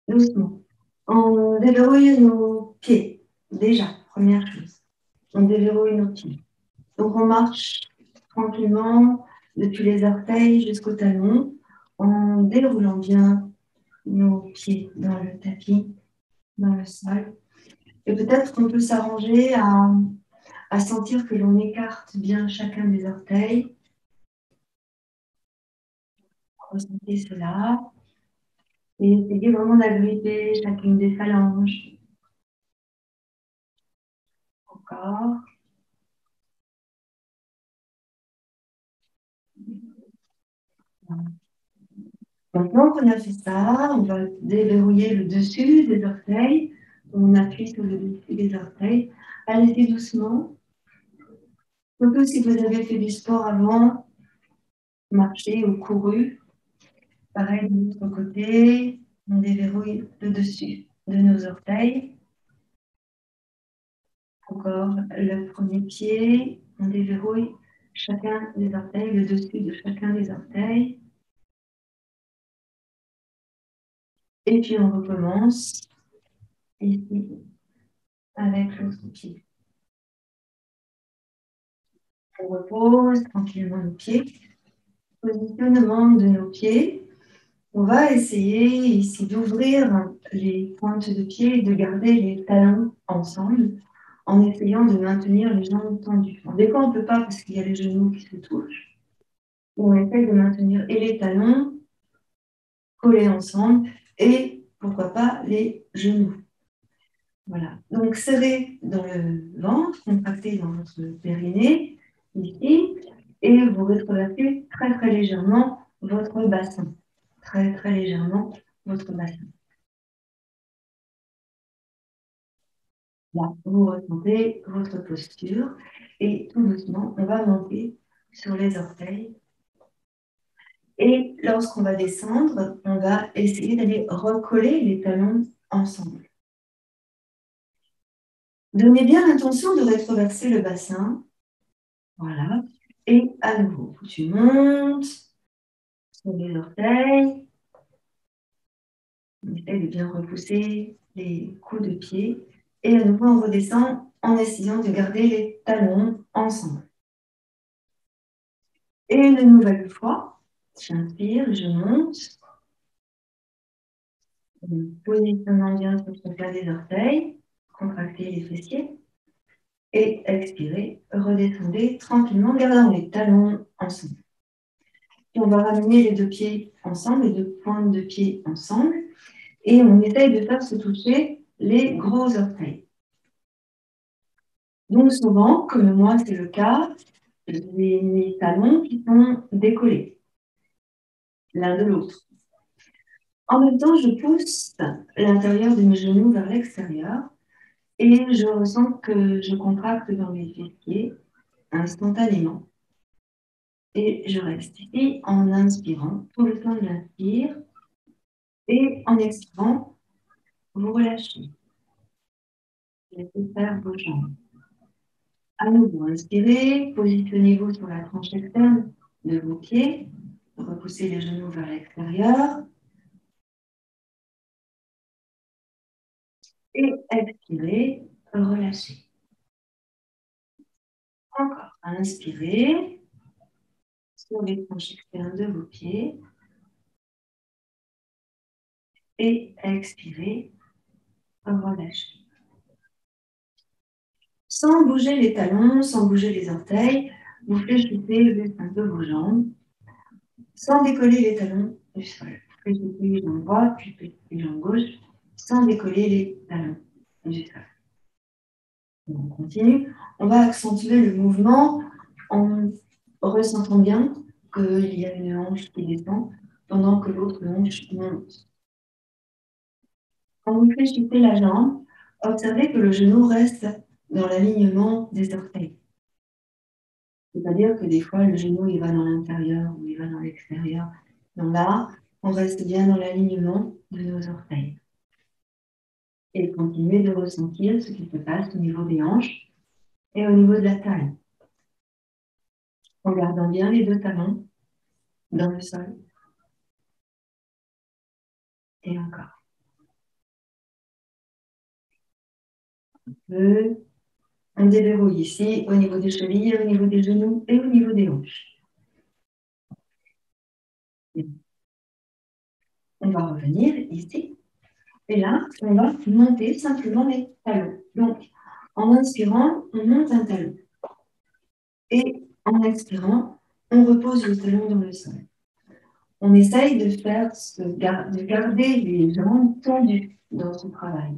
doucement. On déverrouille nos pieds, déjà, première chose. On déverrouille nos pieds. Donc, on marche tranquillement depuis les orteils jusqu'au talon, en déroulant bien nos pieds dans le tapis, dans le sol. Et peut-être qu'on peut s'arranger à sentir que l'on écarte bien chacun des orteils. Ressentez cela. Et essayez vraiment d'agripper chacune des phalanges. Encore. Maintenant qu'on a fait ça, on va déverrouiller le dessus des orteils. On appuie sur le dessus des orteils. Allez-y doucement. Surtout si vous avez fait du sport avant, marché ou couru. Pareil de l'autre côté, on déverrouille le dessus de nos orteils. Encore le premier pied, on déverrouille chacun des orteils, le dessus de chacun des orteils. Et puis on recommence ici avec l'autre pied. On repose tranquillement nos pieds. Positionnement de nos pieds. On va essayer ici d'ouvrir les pointes de pied et de garder les talons ensemble en essayant de maintenir les jambes tendues. Des fois, on ne peut pas parce qu'il y a les genoux qui se touchent. On essaye de maintenir et les talons collés ensemble et pourquoi pas les genoux. Voilà. Donc, serrez dans le ventre, contractez dans votre périnée, ici, et vous rétroversez très, très légèrement votre bassin. Très, très légèrement votre bassin. Là, vous ressentez votre posture et tout doucement, on va monter sur les orteils. Et lorsqu'on va descendre, on va essayer d'aller recoller les talons ensemble. Donnez bien l'intention de rétroverser le bassin. Voilà. Et à nouveau, tu montes sur les orteils. On essaie de bien repousser les coups de pied. Et à nouveau, on redescend en essayant de garder les talons ensemble. Et une nouvelle fois, j'inspire, je monte. Positionnant bien sur le plat des orteils. Contractez les fessiers. Et expirez, redescendez tranquillement, gardant les talons ensemble. Et on va ramener les deux pieds ensemble, les deux pointes de pied ensemble. Et on essaye de faire se toucher les gros orteils. Donc souvent, comme moi c'est le cas, j'ai mes talons qui sont décollés l'un de l'autre. En même temps, je pousse l'intérieur de mes genoux vers l'extérieur et je ressens que je contracte dans mes fessiers instantanément. Et je reste ici en inspirant tout le temps de l'inspire et en expirant, vous relâchez. Laissez faire vos jambes. À nouveau, inspirez, positionnez-vous sur la tranche externe de vos pieds. Repoussez les genoux vers l'extérieur. Et expirez, relâchez. Encore, inspirez sur les tranches externes de vos pieds. Et expirez, relâchez. Sans bouger les talons, sans bouger les orteils, vous fléchissez juste un peu vos jambes, sans décoller les talons du sol. Fléchissez les jambes droites, puis les jambes gauches, sans décoller les talons du sol. On continue. On va accentuer le mouvement en ressentant bien qu'il y a une hanche qui descend pendant que l'autre hanche monte. Quand vous fléchissez la jambe, observez que le genou reste dans l'alignement des orteils. C'est-à-dire que des fois, le genou, il va dans l'intérieur ou il va dans l'extérieur. Donc là, on reste bien dans l'alignement de nos orteils. Et continuez de ressentir ce qui se passe au niveau des hanches et au niveau de la taille. En gardant bien les deux talons dans le sol. Et encore. peu. On déverrouille ici, au niveau des chevilles, au niveau des genoux et au niveau des hanches. On va revenir ici. Et là, on va monter simplement les talons. Donc, en inspirant, on monte un talon. Et en expirant, on repose le talon dans le sol. On essaye de garder les jambes tendues dans ce travail.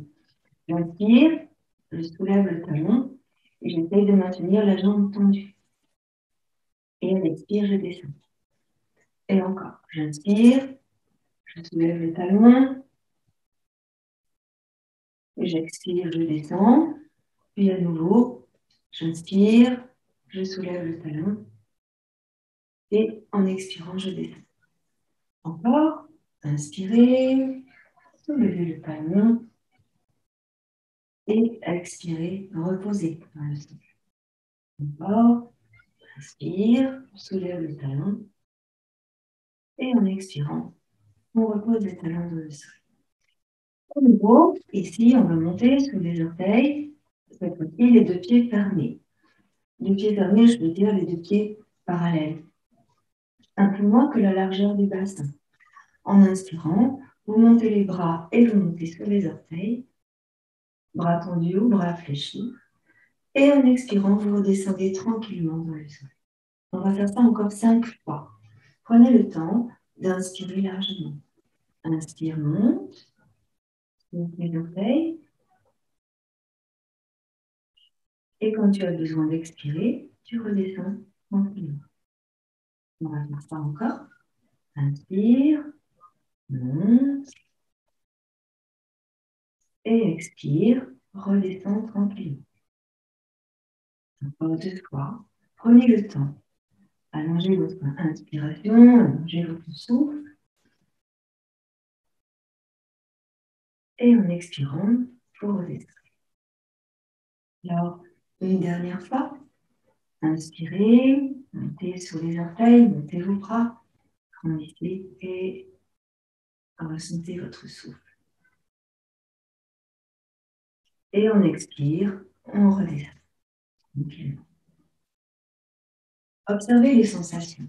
J'inspire, je soulève le talon et j'essaye de maintenir la jambe tendue. Et à l'expire, je descends. Et encore, j'inspire, je soulève le talon, j'expire, je descends. Puis à nouveau, j'inspire, je soulève le talon et en expirant, je descends. Encore, inspirez, soulevez le talon et expirez, reposez dans le sol. Encore, inspire, soulève le talon et en expirant, on repose les talons dans le sol. De nouveau, ici, on va monter sous les orteils, cette fois-ci, les deux pieds fermés. Les pieds fermés, je veux dire les deux pieds parallèles, un peu moins que la largeur du bassin. En inspirant, vous montez les bras et vous montez sur les orteils, bras tendus ou bras fléchis. Et en expirant, vous redescendez tranquillement dans le sol. On va faire ça encore 5 fois. Prenez le temps d'inspirer largement. Inspire, monte, monte les orteils. Et quand tu as besoin d'expirer, tu redescends tranquillement. On va faire ça encore. Inspire, monte. Et expire, redescends tranquillement. Encore 2 fois. Prenez le temps. Allongez votre inspiration, allongez votre souffle. Et en expirant, vous redescendez. Alors, une dernière fois. Inspirez, montez sur les orteils, montez vos bras, grandissez et ressentez votre souffle. Et on expire, on redescend. Tranquillement. Observez les sensations.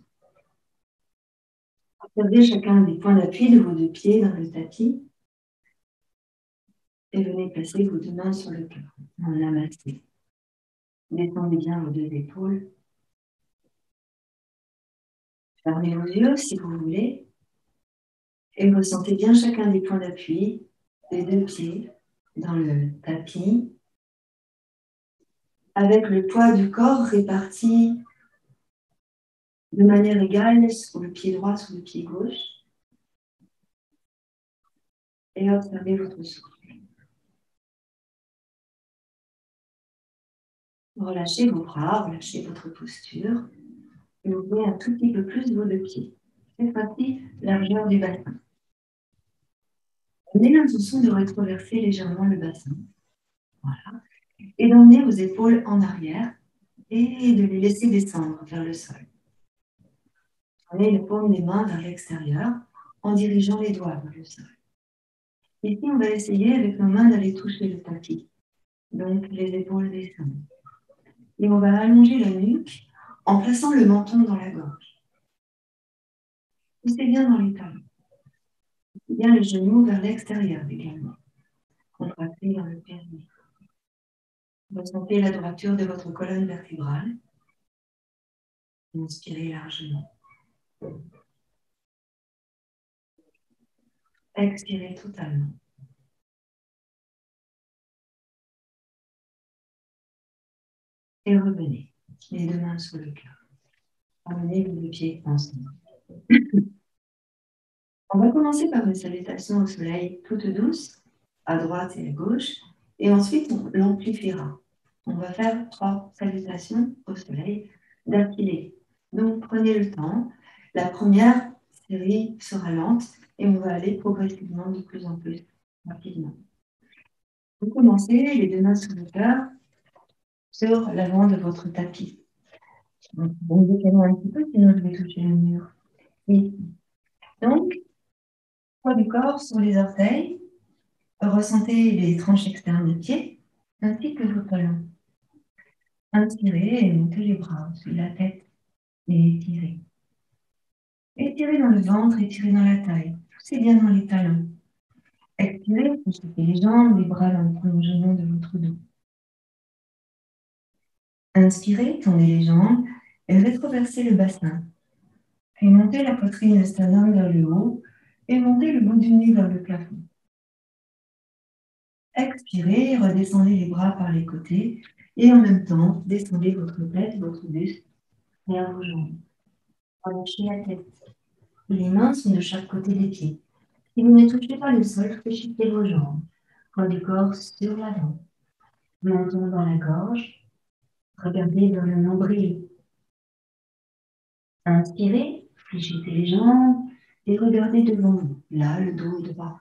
Observez chacun des points d'appui de vos deux pieds dans le tapis. Et venez placer vos deux mains sur le cœur, en namasté. Détendez bien vos deux épaules. Fermez vos yeux si vous voulez. Et ressentez bien chacun des points d'appui des deux pieds dans le tapis, avec le poids du corps réparti de manière égale sur le pied droit, sur le pied gauche. Et observez votre souffle. Relâchez vos bras, relâchez votre posture. Et ouvrez un tout petit peu plus vos deux pieds. Cette fois-ci, largeur du bassin. Prenez l'intention de rétroverser légèrement le bassin. Voilà. Et d'emmener vos épaules en arrière et de les laisser descendre vers le sol. Prenez les paumes des mains vers l'extérieur en dirigeant les doigts vers le sol. Ici, on va essayer avec nos mains d'aller toucher le tapis. Donc, les épaules descendent. Et on va allonger la nuque en plaçant le menton dans la gorge. Poussez bien dans les talons. Poussez bien les genoux vers l'extérieur également. Contractez dans le périnée. Ressentez la droiture de votre colonne vertébrale. Inspirez largement. Expirez totalement. Et revenez, les deux mains sur le cœur. Amenez les deux pieds ensemble. On va commencer par une salutation au soleil toute douce, à droite et à gauche, et ensuite on l'amplifiera. On va faire 3 salutations au soleil d'affilée. Donc prenez le temps. La première série sera lente et on va aller progressivement de plus en plus rapidement. Vous commencez les deux mains sur le cœur, sur l'avant de votre tapis. Donc, vous me décalez un petit peu, sinon je vais toucher le mur. Et donc, poids du corps sur les orteils. Ressentez les tranches externes des pieds. ainsi que vos talons. Inspirez et montez les bras au-dessus de la tête et étirez. Étirez dans le ventre, étirez dans la taille. Poussez bien dans les talons. Expirez, poussez les jambes, les bras dans le prolongement de votre dos. Inspirez, tendez les jambes et rétroversez le bassin. Puis montez la poitrine et le sternum vers le haut et montez le bout du nez vers le plafond. Expirez, redescendez les bras par les côtés et en même temps, descendez votre tête, votre buste vers vos jambes. Relâchez la tête. Les mains sont de chaque côté des pieds. Si vous ne touchez pas le sol, fléchissez vos jambes. Poids du corps sur l'avant. Menton dans la gorge. Regardez vers le nombril. Inspirez, fléchissez les jambes et regardez devant vous. Là, le dos est droit.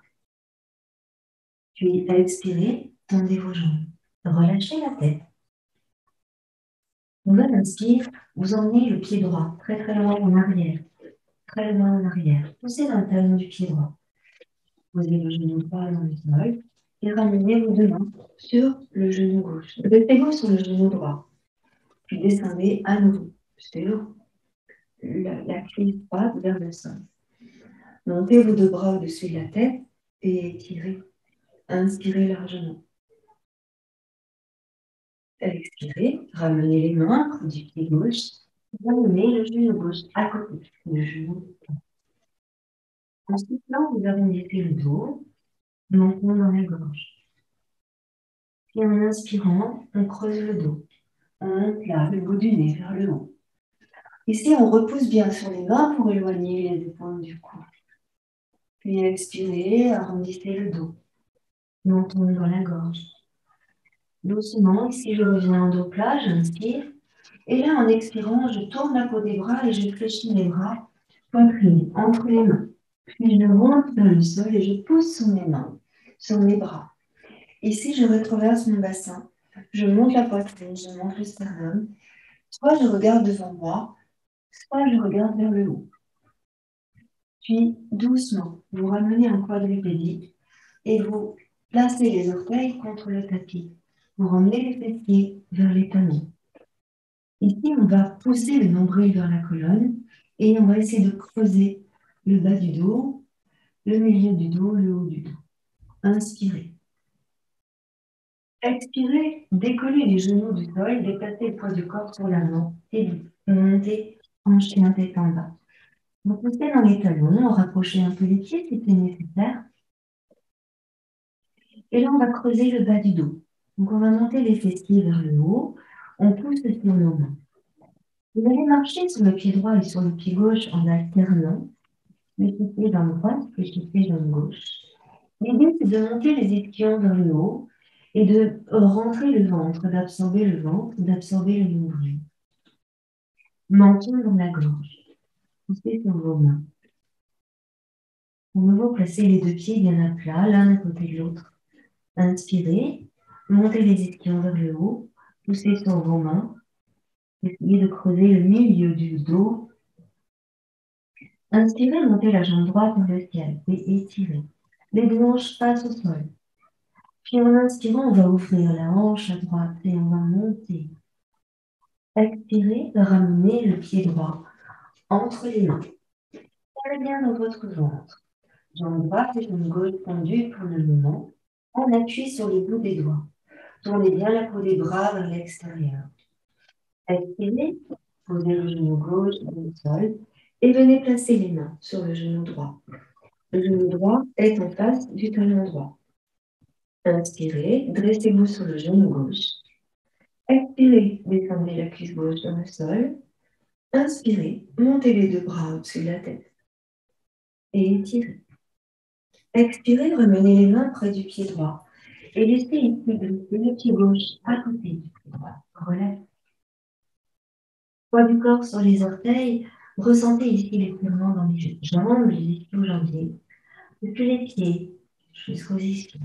Puis expirez, tendez vos jambes. Relâchez la tête. Nouvelle inspire, vous emmenez le pied droit très très loin en arrière. Très loin en arrière. Poussez dans le talon du pied droit. Posez le genou droit dans le sol et ramenez vos deux mains sur le genou gauche. Restez-vous sur le genou droit. Puis descendez à nouveau sur la cuisse droite vers le sol. Montez vos deux bras au-dessus de la tête et étirez. Inspirez largement. Expirez, ramenez les mains près du pied gauche. Ramenez le genou gauche à côté du genou droit. Ensuite, là, vous arrondissez le dos, montons dans la gorge. Puis en inspirant, on creuse le dos. On monte là, le bout du nez vers le haut. Ici, on repousse bien sur les mains pour éloigner les épaules du cou. Puis expirez, arrondissez le dos. Montons dans la gorge. Doucement, ici, je reviens en dos plat, j'inspire. Et là, en expirant, je tourne la peau des bras et je fléchis les bras, poitrine, entre les mains. Puis je monte vers le sol et je pousse sur mes mains, sur mes bras. Ici, je retraverse mon bassin. Je monte la poitrine, je monte le sternum. Soit je regarde devant moi, soit je regarde vers le haut. Puis, doucement, vous ramenez en quadrupédie et vous placez les orteils contre le tapis. Vous ramenez les fessiers vers les talons. Ici, on va pousser le nombril vers la colonne et on va essayer de creuser le bas du dos, le milieu du dos, le haut du dos. Inspirez. Expirez, décollez les genoux du sol, déplacez le poids du corps sur l'avant et montez en chien tête en bas. Vous poussez dans les talons, rapprochez un peu les pieds si c'est nécessaire. Et là, on va creuser le bas du dos. Donc, on va monter les fessiers vers le haut. On pousse sur nos mains. Vous allez marcher sur le pied droit et sur le pied gauche en alternant. Fléchissez jambe droite, fléchissez jambe gauche. L'idée, c'est de monter les ischions vers le haut et de rentrer le ventre, d'absorber le ventre, d'absorber le nombril. Menton dans la gorge. Poussez sur vos mains. De nouveau, placez les deux pieds bien à plat, l'un à côté de l'autre. Inspirez, montez les ischions vers le haut, poussez sur vos mains. Essayez de creuser le milieu du dos. Inspirez, montez la jambe droite vers le ciel et étirez. Les deux hanches passent au sol. Puis en inspirant, on va ouvrir la hanche à droite et on va monter. Expirez, ramenez le pied droit entre les mains. Serrez bien dans votre ventre. Jambe droite et jambe gauche tendues pour le moment. On appuie sur les bouts des doigts. Tournez bien la peau des bras vers l'extérieur. Expirez, posez le genou gauche sur le sol et venez placer les mains sur le genou droit. Le genou droit est en face du talon droit. Inspirez, dressez-vous sur le genou gauche. Expirez, descendez la cuisse gauche dans le sol. Inspirez, montez les deux bras au-dessus de la tête. Et étirez. Expirez, remenez les mains près du pied droit. Et laissez ici le pied gauche à côté du pied droit. Relâchez. Poids du corps sur les orteils. Ressentez ici l'étirement dans les jambes, les ischio-jambiers. Depuis les pieds jusqu'aux ischios.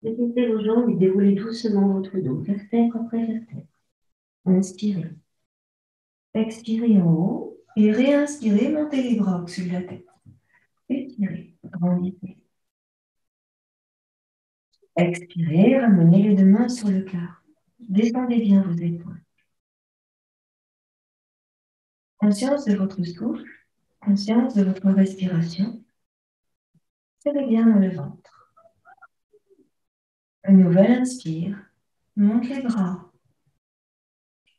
Déplacez vos jambes et déroulez doucement votre dos, vertèbre après vertèbre. Inspirez. Expirez en haut et réinspirez, montez les bras au-dessus de la tête. Étirez, grandissez. Expirez, ramenez les deux mains sur le cœur. Descendez bien vos épaules. Conscience de votre souffle, conscience de votre respiration. Serrez bien dans le ventre. Un nouvel inspire. Monte les bras.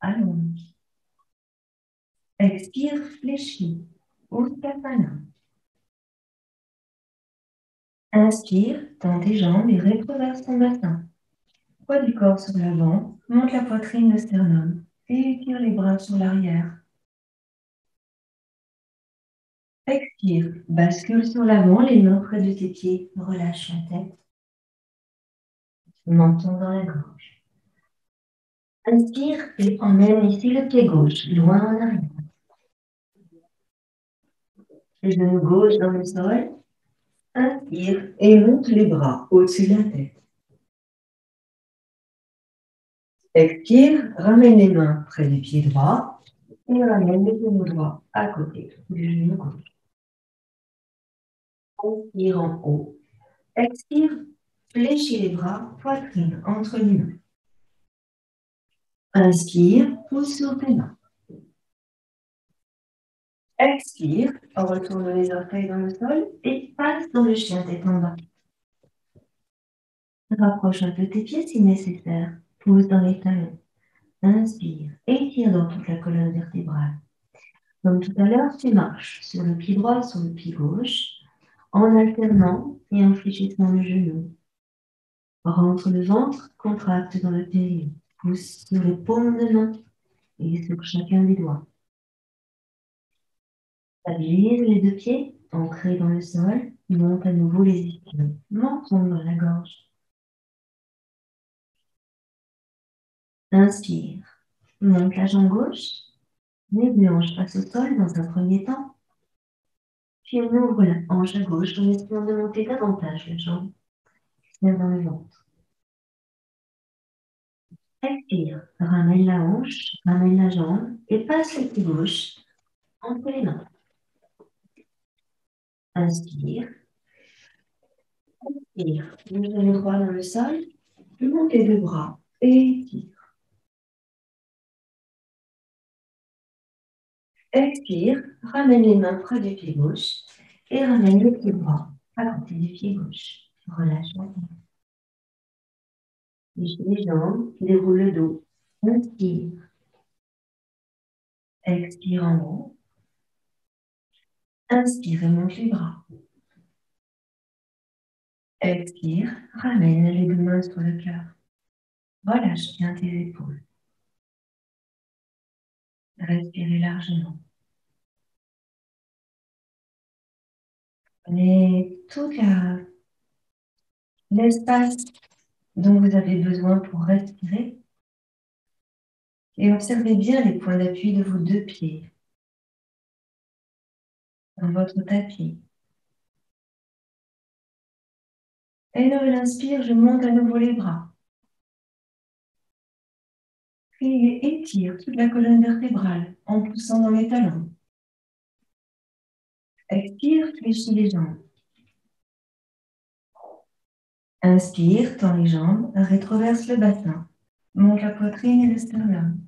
Allonge. Expire, fléchis. Uttanasana. Inspire, tends tes jambes et rétroverse ton bassin. Poids du corps sur l'avant, monte la poitrine, le sternum. Et étire les bras sur l'arrière. Expire, bascule sur l'avant, les mains près de tes pieds. Relâche la tête. Menton dans la gorge. Inspire et emmène ici le pied gauche, loin en arrière. Le genou gauche dans le sol. Inspire et monte les bras au-dessus de la tête. Expire, ramène les mains près du pied droit et ramène le genou droit à côté du genou gauche. Inspire en haut. Expire, fléchis les bras, poitrine entre les mains. Inspire, pousse sur tes mains. Expire, retourne les orteils dans le sol et passe dans le chien tête en bas. Rapproche un peu tes pieds si nécessaire. Pousse dans les talons. Inspire, étire dans toute la colonne vertébrale. Comme tout à l'heure, tu marches sur le pied droit, sur le pied gauche, en alternant et en fléchissant le genou. Rentre le ventre, contracte dans le périnée. Pousse sur les paumes de main et sur chacun des doigts. Stabilise les deux pieds, ancrés dans le sol. Monte à nouveau les ischions. Menton dans la gorge. Inspire. Monte la jambe gauche. Les hanches passent au sol dans un premier temps. Puis on ouvre la hanche à gauche en essayant de monter davantage la jambe. Tiens dans le ventre. Expire. Ramène la hanche, ramène la jambe et passe le pied gauche entre les mains. Inspire. Expire. Le genou droit dans le sol. Monte les deux bras et étire. Expire, ramène les mains près du pied gauche et ramène le pied droit à côté du pied gauche. Relâche la tête. Lèche les jambes, déroule le dos. Inspire. Expire en haut. Inspire et monte les bras. Expire, ramène les deux mains sur le cœur. Relâche bien tes épaules. Respirez largement. Prenez tout l'espace dont vous avez besoin pour respirer et observez bien les points d'appui de vos deux pieds dans votre tapis. Et nouvel inspire, je monte à nouveau les bras. Puis étire toute la colonne vertébrale en poussant dans les talons. Expire, fléchis les jambes. Inspire, tends les jambes, rétroverse le bassin. Monte la poitrine et le sternum.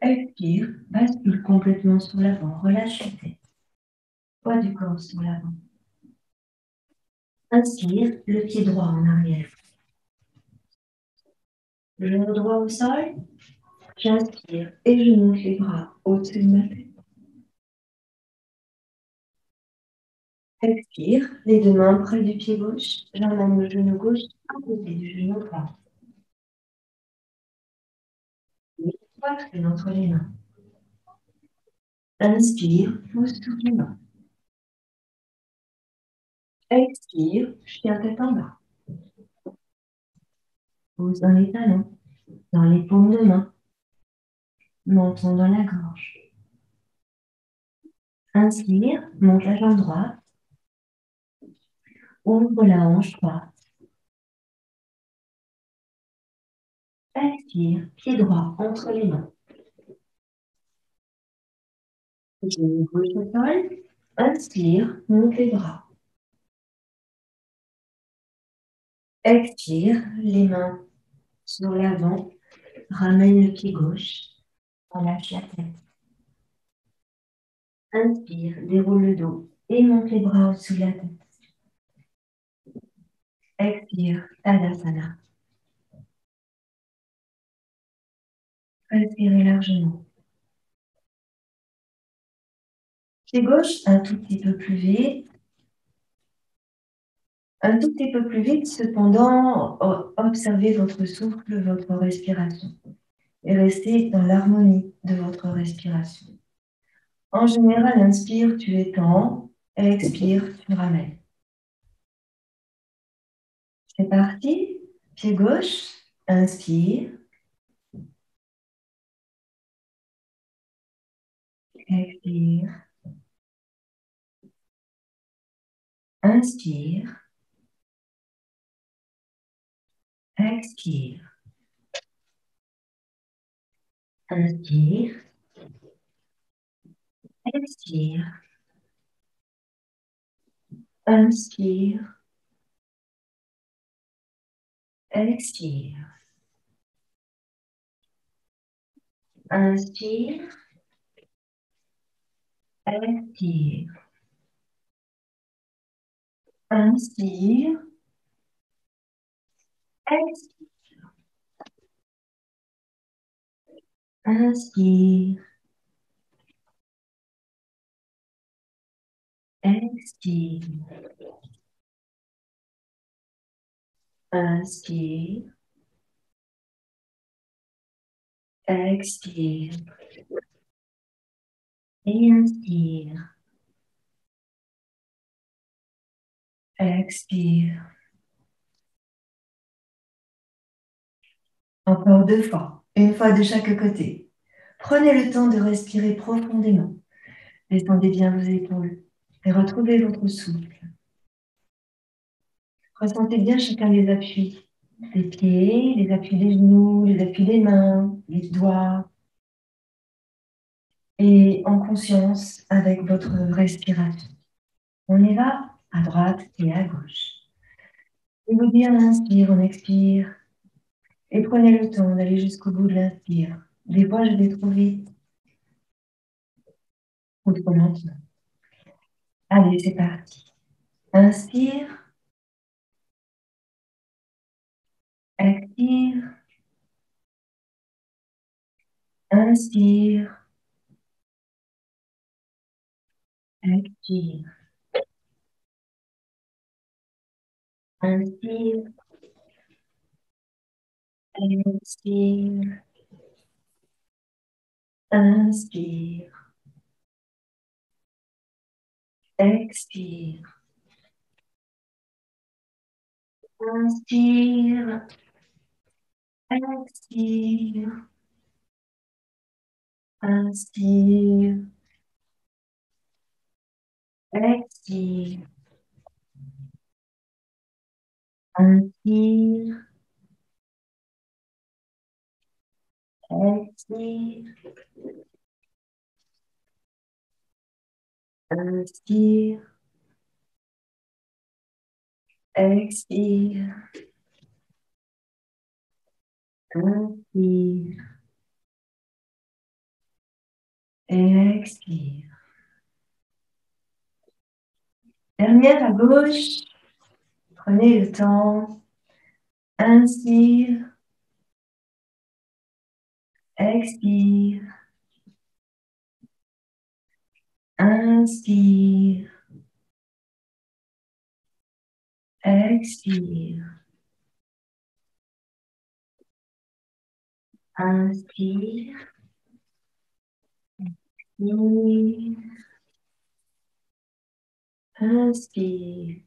Expire, bascule complètement sur l'avant, relâche la tête. Poids du corps sur l'avant. Inspire, le pied droit en arrière. Le genou droit au sol. J'inspire et je monte les bras au-dessus de ma tête. Expire, les deux mains près du pied gauche. J'emmène le genou gauche à côté du genou droit. Poitrine entre les mains. Inspire, pousse toutes les mains. Expire, chien tête en bas. Pousse dans les talons, dans les paumes de main. Menton dans la gorge. Inspire, monte la jambe droite. Ouvre la hanche droite. Expire, pied droit entre les mains. Genou gauche au sol. Inspire, monte les bras. Expire, les mains sur l'avant. Ramène le pied gauche. Relâche la tête. Inspire, déroule le dos et monte les bras au-dessous de la tête. Expire, Tadasana. Respirez largement. Pied gauche, un tout petit peu plus vite. Un tout petit peu plus vite, cependant, observez votre souffle, votre respiration et restez dans l'harmonie de votre respiration. En général, inspire, tu étends, expire, tu ramènes. C'est parti. Pied gauche, inspire, expire, inspire, expire, inspire, expire, inspire, expire, inspire, expire, inspire, expire, inspire, expire, inspire, expire et inspire, expire. Encore 2 fois, une fois de chaque côté. Prenez le temps de respirer profondément. Descendez bien vos épaules et retrouvez votre souffle. Ressentez bien chacun des appuis des pieds, les appuis des genoux, les appuis des mains, les doigts. Et en conscience avec votre respiration. On y va à droite et à gauche. Je vous dis on inspire, on expire. Et prenez le temps d'aller jusqu'au bout de l'inspire. Des fois, je vais trop vite ou trop lentement. Allez, c'est parti. Inspire. Expire. Inspire. Expire. Inspire. Expire. Inspire. Expire. Inspire. Expire. Inspire. Expire. Inspire. Expire. Inspire. Expire. Inspire. Et expire. Dernière à gauche. Prenez le temps. Inspire. Expire. Inspire. Expire. Inspire. Inspire. Inspire.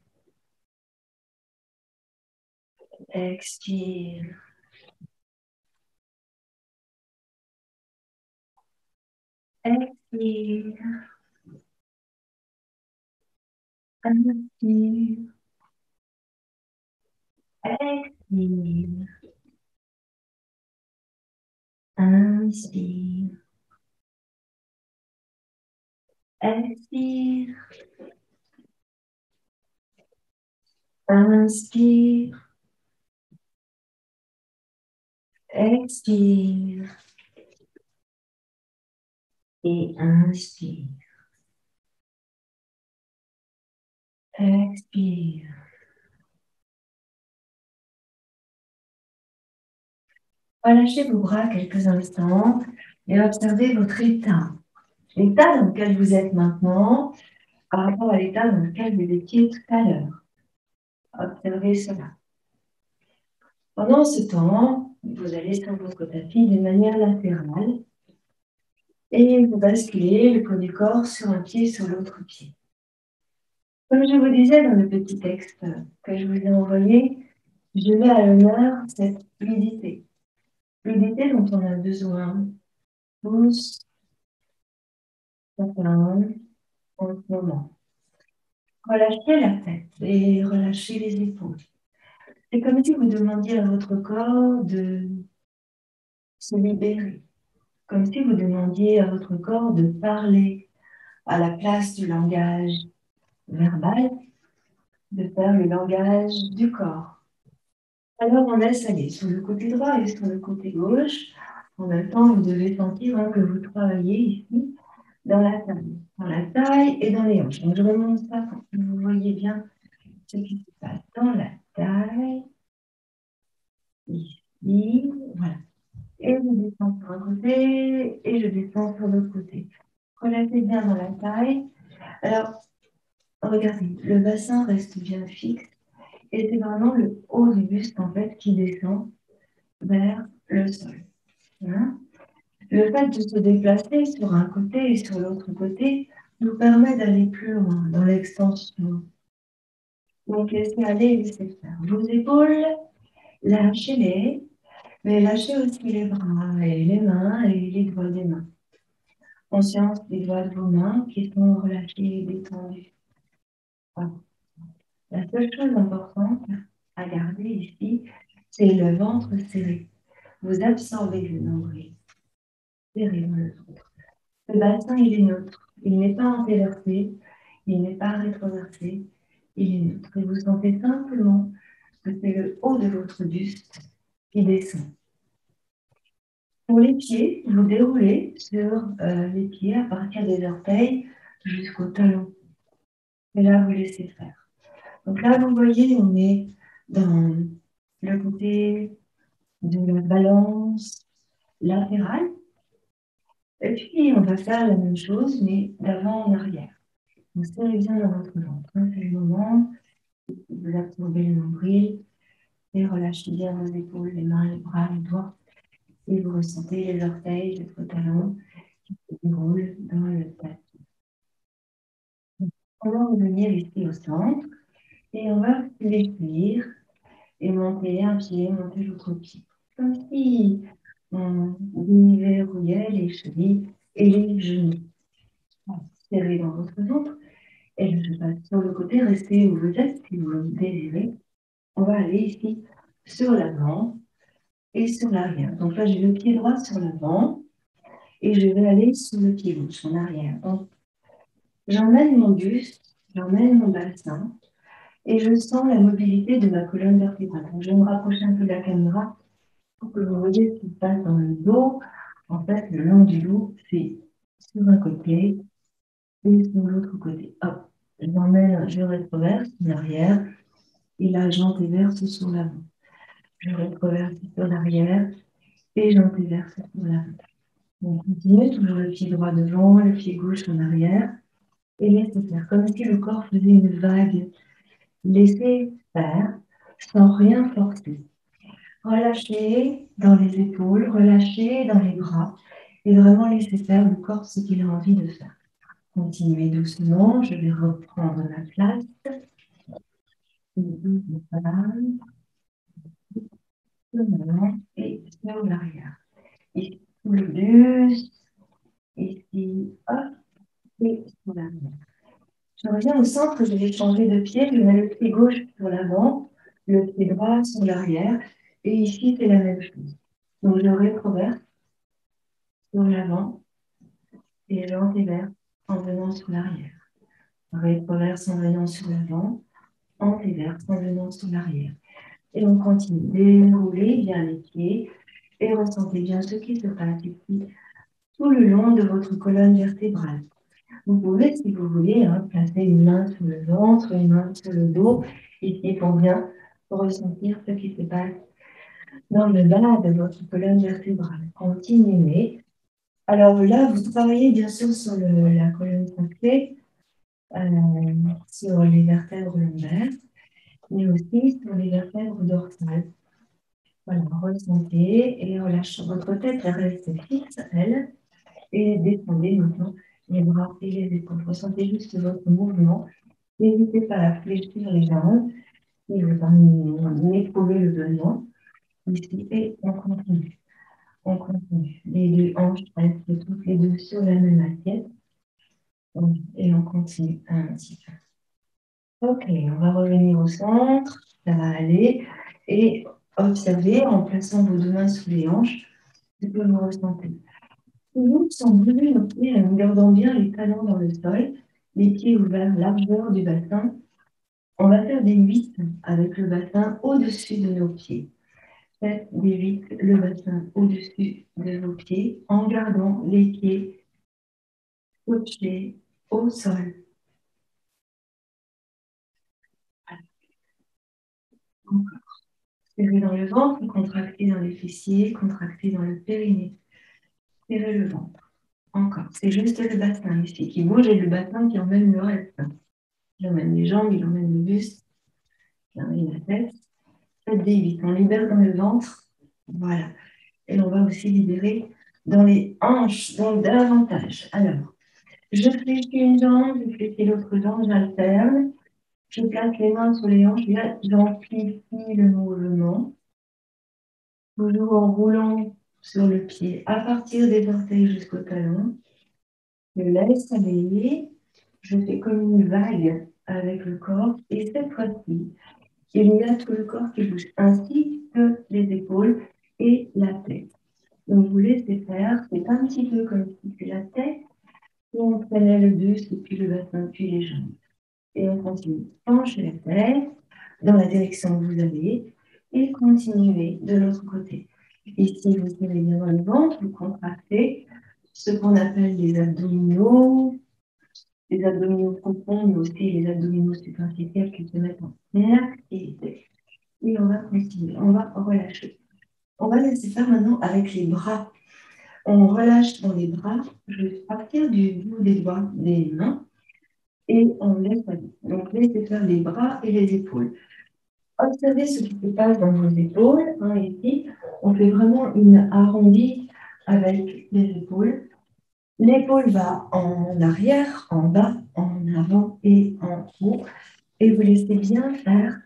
Expire. Expire. Inspire. Expire. Inspire. Expire. Inspire. Expire. Et inspire. Expire. Relâchez vos bras quelques instants et observez votre état. L'état dans lequel vous êtes maintenant par rapport à l'état dans lequel vous étiez tout à l'heure. Observez cela. Pendant ce temps, vous allez sur votre tapis de manière latérale et vous basculez le poids du corps sur un pied sur l'autre pied. Comme je vous disais dans le petit texte que je vous ai envoyé, je mets à l'honneur cette fluidité. Fluidité dont on a besoin tous chacun en ce moment. Relâchez la tête et relâchez les épaules. C'est comme si vous demandiez à votre corps de se libérer. Comme si vous demandiez à votre corps de parler à la place du langage verbal, de faire le langage du corps. Alors on laisse aller sur le côté droit et sur le côté gauche. En même temps, vous devez sentir que vous travaillez ici dans la taille et dans les hanches. Donc je remonte ça pour que vous voyez bien ce qui se passe dans la taille, ici, voilà. Et je descends sur un côté et je descends sur l'autre côté. Relâchez bien dans la taille. Alors, regardez, le bassin reste bien fixe et c'est vraiment le haut du buste en fait qui descend vers le sol. Hein? Le fait de se déplacer sur un côté et sur l'autre côté nous permet d'aller plus loin dans l'extension. Donc laissez aller et laissez faire. Vos épaules, lâchez-les, mais lâchez aussi les bras et les mains et les doigts des mains. Conscience des doigts de vos mains qui sont relâchés et détendus. Voilà. La seule chose importante à garder ici, c'est le ventre serré. Vous absorbez le nombril. Serrez le ventre. Le bassin, il est neutre. Il n'est pas antéversé, il n'est pas rétroversé, il est neutre. Et vous sentez simplement que c'est le haut de votre buste qui descend. Pour les pieds, vous déroulez sur les pieds à partir des orteils jusqu'au talon. Et là, vous laissez faire. Donc là, vous voyez, on est dans le côté de la balance latérale. Et puis, on va faire la même chose, mais d'avant en arrière. Vous serrez bien dans votre ventre. C'est le moment où vous absorbez le nombril et relâchez bien vos épaules, les mains, les bras, les doigts. Et vous ressentez les orteils jusqu'au talon qui se déroulent dans le tapis. On va revenir ici au centre et on va fléchir et monter un pied, monter l'autre pied. Comme si on déverrouillait les chevilles et les genoux. Serrez dans votre ventre et je passe sur le côté, restez où vous êtes si vous le désirez. On va aller ici sur l'avant et sur l'arrière. Donc là, j'ai le pied droit sur l'avant et je vais aller sur le pied gauche en arrière. Donc, j'emmène mon buste, j'emmène mon bassin et je sens la mobilité de ma colonne vertébrale. Donc, je vais me rapprocher un peu de la caméra pour que vous voyez ce qui se passe dans le dos. En fait, le long du dos, c'est sur un côté et sur l'autre côté. Hop, j'emmène, je rétroverse en arrière et là, j'antéverse sur l'avant. Je rétroverse sur l'arrière et j'antéverse sur l'avant. On continue, toujours le pied droit devant, le pied gauche en arrière et laissez faire, comme si le corps faisait une vague. Laissez faire sans rien forcer. Relâchez dans les épaules, relâchez dans les bras et vraiment laissez faire le corps ce qu'il a envie de faire. Continuez doucement, je vais reprendre ma place. Et sur l'arrière. Ici, sous le buste, ici, hop, et sur l'arrière. Je reviens au centre, je vais changer de pied, je mets le pied gauche sur l'avant, le pied droit sur l'arrière, et ici, c'est la même chose. Donc, je rétroverse sur l'avant et j'antéverse en venant sur l'arrière. Rétroverse en venant sur l'avant, antéverse en venant sur l'arrière. Et on continue. Déroulez bien les pieds, et ressentez bien ce qui se passe ici, tout le long de votre colonne vertébrale. Vous pouvez, si vous voulez, placer une main sur le ventre, une main sur le dos, ici pour bien ressentir ce qui se passe dans le bas de votre colonne vertébrale. Continuez. Alors là, vous travaillez bien sûr sur la colonne sacrée, sur les vertèbres lombaires, mais aussi sur les vertèbres dorsales. Voilà, ressentez et relâchez votre tête, reste fixe, elle, et descendez maintenant les bras et les épaules. Ressentez juste votre mouvement. N'hésitez pas à fléchir les jambes si vous en éprouvez le besoin. Ici, et on continue. On continue. Les deux hanches restent toutes les deux sur la même assiette. Et on continue un petit peu. Ok, on va revenir au centre. Ça va aller. Et observez en plaçant vos deux mains sous les hanches ce que vous ressentez. Toujours sans bouger nos pieds, en gardant bien les talons dans le sol, les pieds ouverts, largeur du bassin. On va faire des 8 avec le bassin au-dessus de nos pieds. Faites des 8, le bassin au-dessus de vos pieds, en gardant les pieds touchés au sol. Encore. Serrez dans le ventre, contractez dans les fessiers, contractez dans le périnée. Serrez le ventre. Encore. C'est juste le bassin ici qui bouge et le bassin qui emmène le reste. Il emmène les jambes, il emmène le buste, il emmène la tête. Faites des 8. On libère dans le ventre. Voilà. Et on va aussi libérer dans les hanches, donc davantage. Alors, je fléchis une jambe, je fléchis l'autre jambe, j'alterne. Je place les mains sur les hanches, là, j'amplifie le mouvement. Toujours en roulant sur le pied, à partir des orteils jusqu'au talon. Je laisse aller. Je fais comme une vague avec le corps. Et cette fois-ci, il y a tout le corps qui bouge, ainsi que les épaules et la tête. Donc, vous laissez faire. C'est un petit peu comme si c'était la tête, et on prenait le buste, et puis le bassin, puis les jambes. Et on continue. Penchez la tête dans la direction que vous allez et continuez de l'autre côté. Ici, vous tirez bien dans le ventre, vous contractez ce qu'on appelle les abdominaux profonds, mais aussi les abdominaux superficiels qui se mettent en activité. Et on va continuer, on va relâcher. On va laisser faire maintenant avec les bras. On relâche dans les bras, je vais partir du bout des doigts des mains et on laisse aller. Donc, laissez faire les bras et les épaules. Observez ce qui se passe dans vos épaules. Ici, on fait vraiment une arrondie avec les épaules. L'épaule va en arrière, en bas, en avant et en haut. Et vous laissez bien faire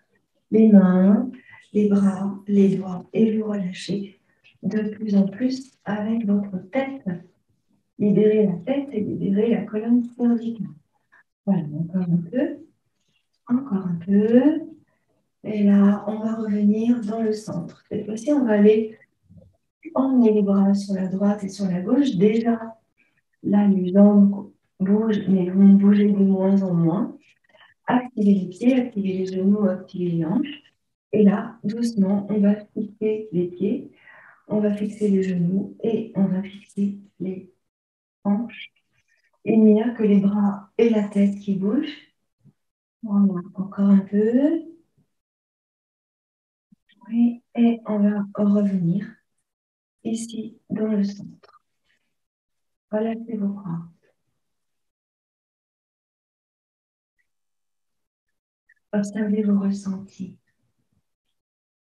les mains, les bras, les doigts et vous relâchez de plus en plus avec votre tête. Libérez la tête et libérez la colonne cervicale. Voilà, encore un peu. Encore un peu. Et là, on va revenir dans le centre. Cette fois-ci, on va aller emmener les bras sur la droite et sur la gauche. Déjà, là, les jambes bougent, mais vont bouger de moins en moins. Activez les pieds, activez les genoux, activez les hanches. Et là, doucement, on va fixer les pieds, on va fixer les genoux et on va fixer les hanches. Il n'y a que les bras et la tête qui bougent. Voilà, encore un peu. Oui, et on va revenir ici dans le centre. Relâchez vos bras. Observez vos ressentis.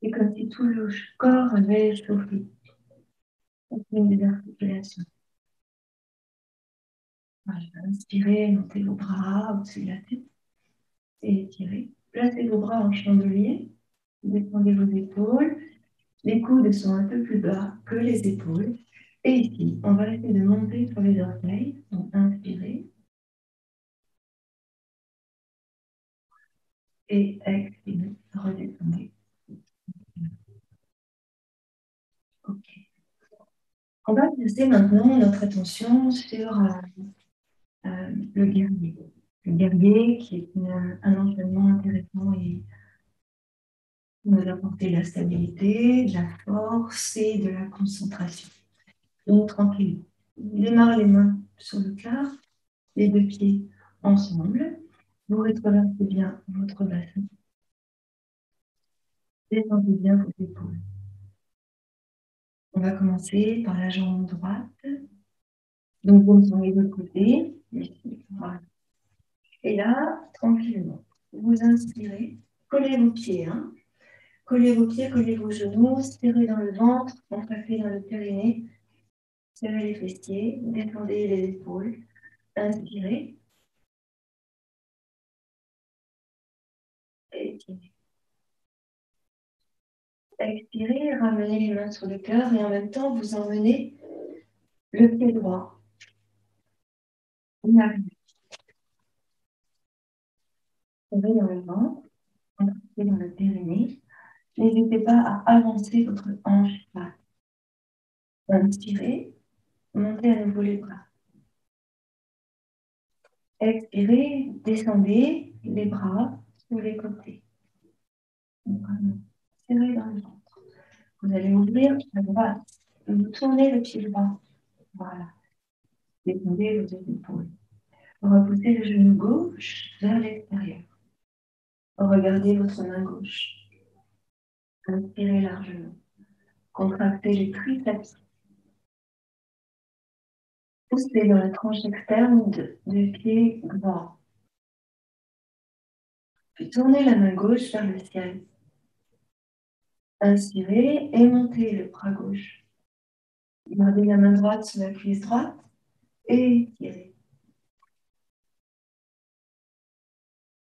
C'est comme si tout le corps avait chauffé. Une des articulations. Voilà, inspirez, montez vos bras au-dessus de la tête et étirez. Placez vos bras en chandelier. Détendez vos épaules. Les coudes sont un peu plus bas que les épaules. Et ici, on va essayer de monter sur les orteils. Donc, inspirez. Et expirez. Redescendez. OK. On va placer maintenant notre attention sur le guerrier. Le guerrier qui est un entraînement intéressant et nous apporter de la stabilité, de la force et de la concentration. Donc, tranquille. Démarre les mains sur le cœur, les deux pieds ensemble. Vous rétroversez bien votre bassin. Détendez bien vos épaules. On va commencer par la jambe droite. Donc, vous me tournez de côté. Ici, voilà. Et là, tranquillement, vous inspirez. Collez vos pieds. Hein. Collez vos pieds, collez vos genoux. Serrez dans le ventre, contractez dans le périnée. Serrez les fessiers. Détendez les épaules. Inspirez. Étirez. Expirez, ramenez les mains sur le cœur et en même temps, vous emmenez le pied droit. Vous arrivez. Tombez dans le ventre, contractez dans le périnée. N'hésitez pas à avancer votre hanche basse. Inspirez, montez à nouveau les bras. Expirez, descendez les bras sur les côtés. Vraiment, serrez dans le ventre. Vous allez ouvrir la droite. Vous tournez le pied droit. Voilà. Détendez vos épaules. Repoussez le genou gauche vers l'extérieur. Regardez votre main gauche. Inspirez largement. Contractez les triceps. Poussez dans la tranche externe du pied droit. Puis tournez la main gauche vers le ciel. Inspirez et montez le bras gauche. Gardez la main droite sur la cuisse droite et étirez.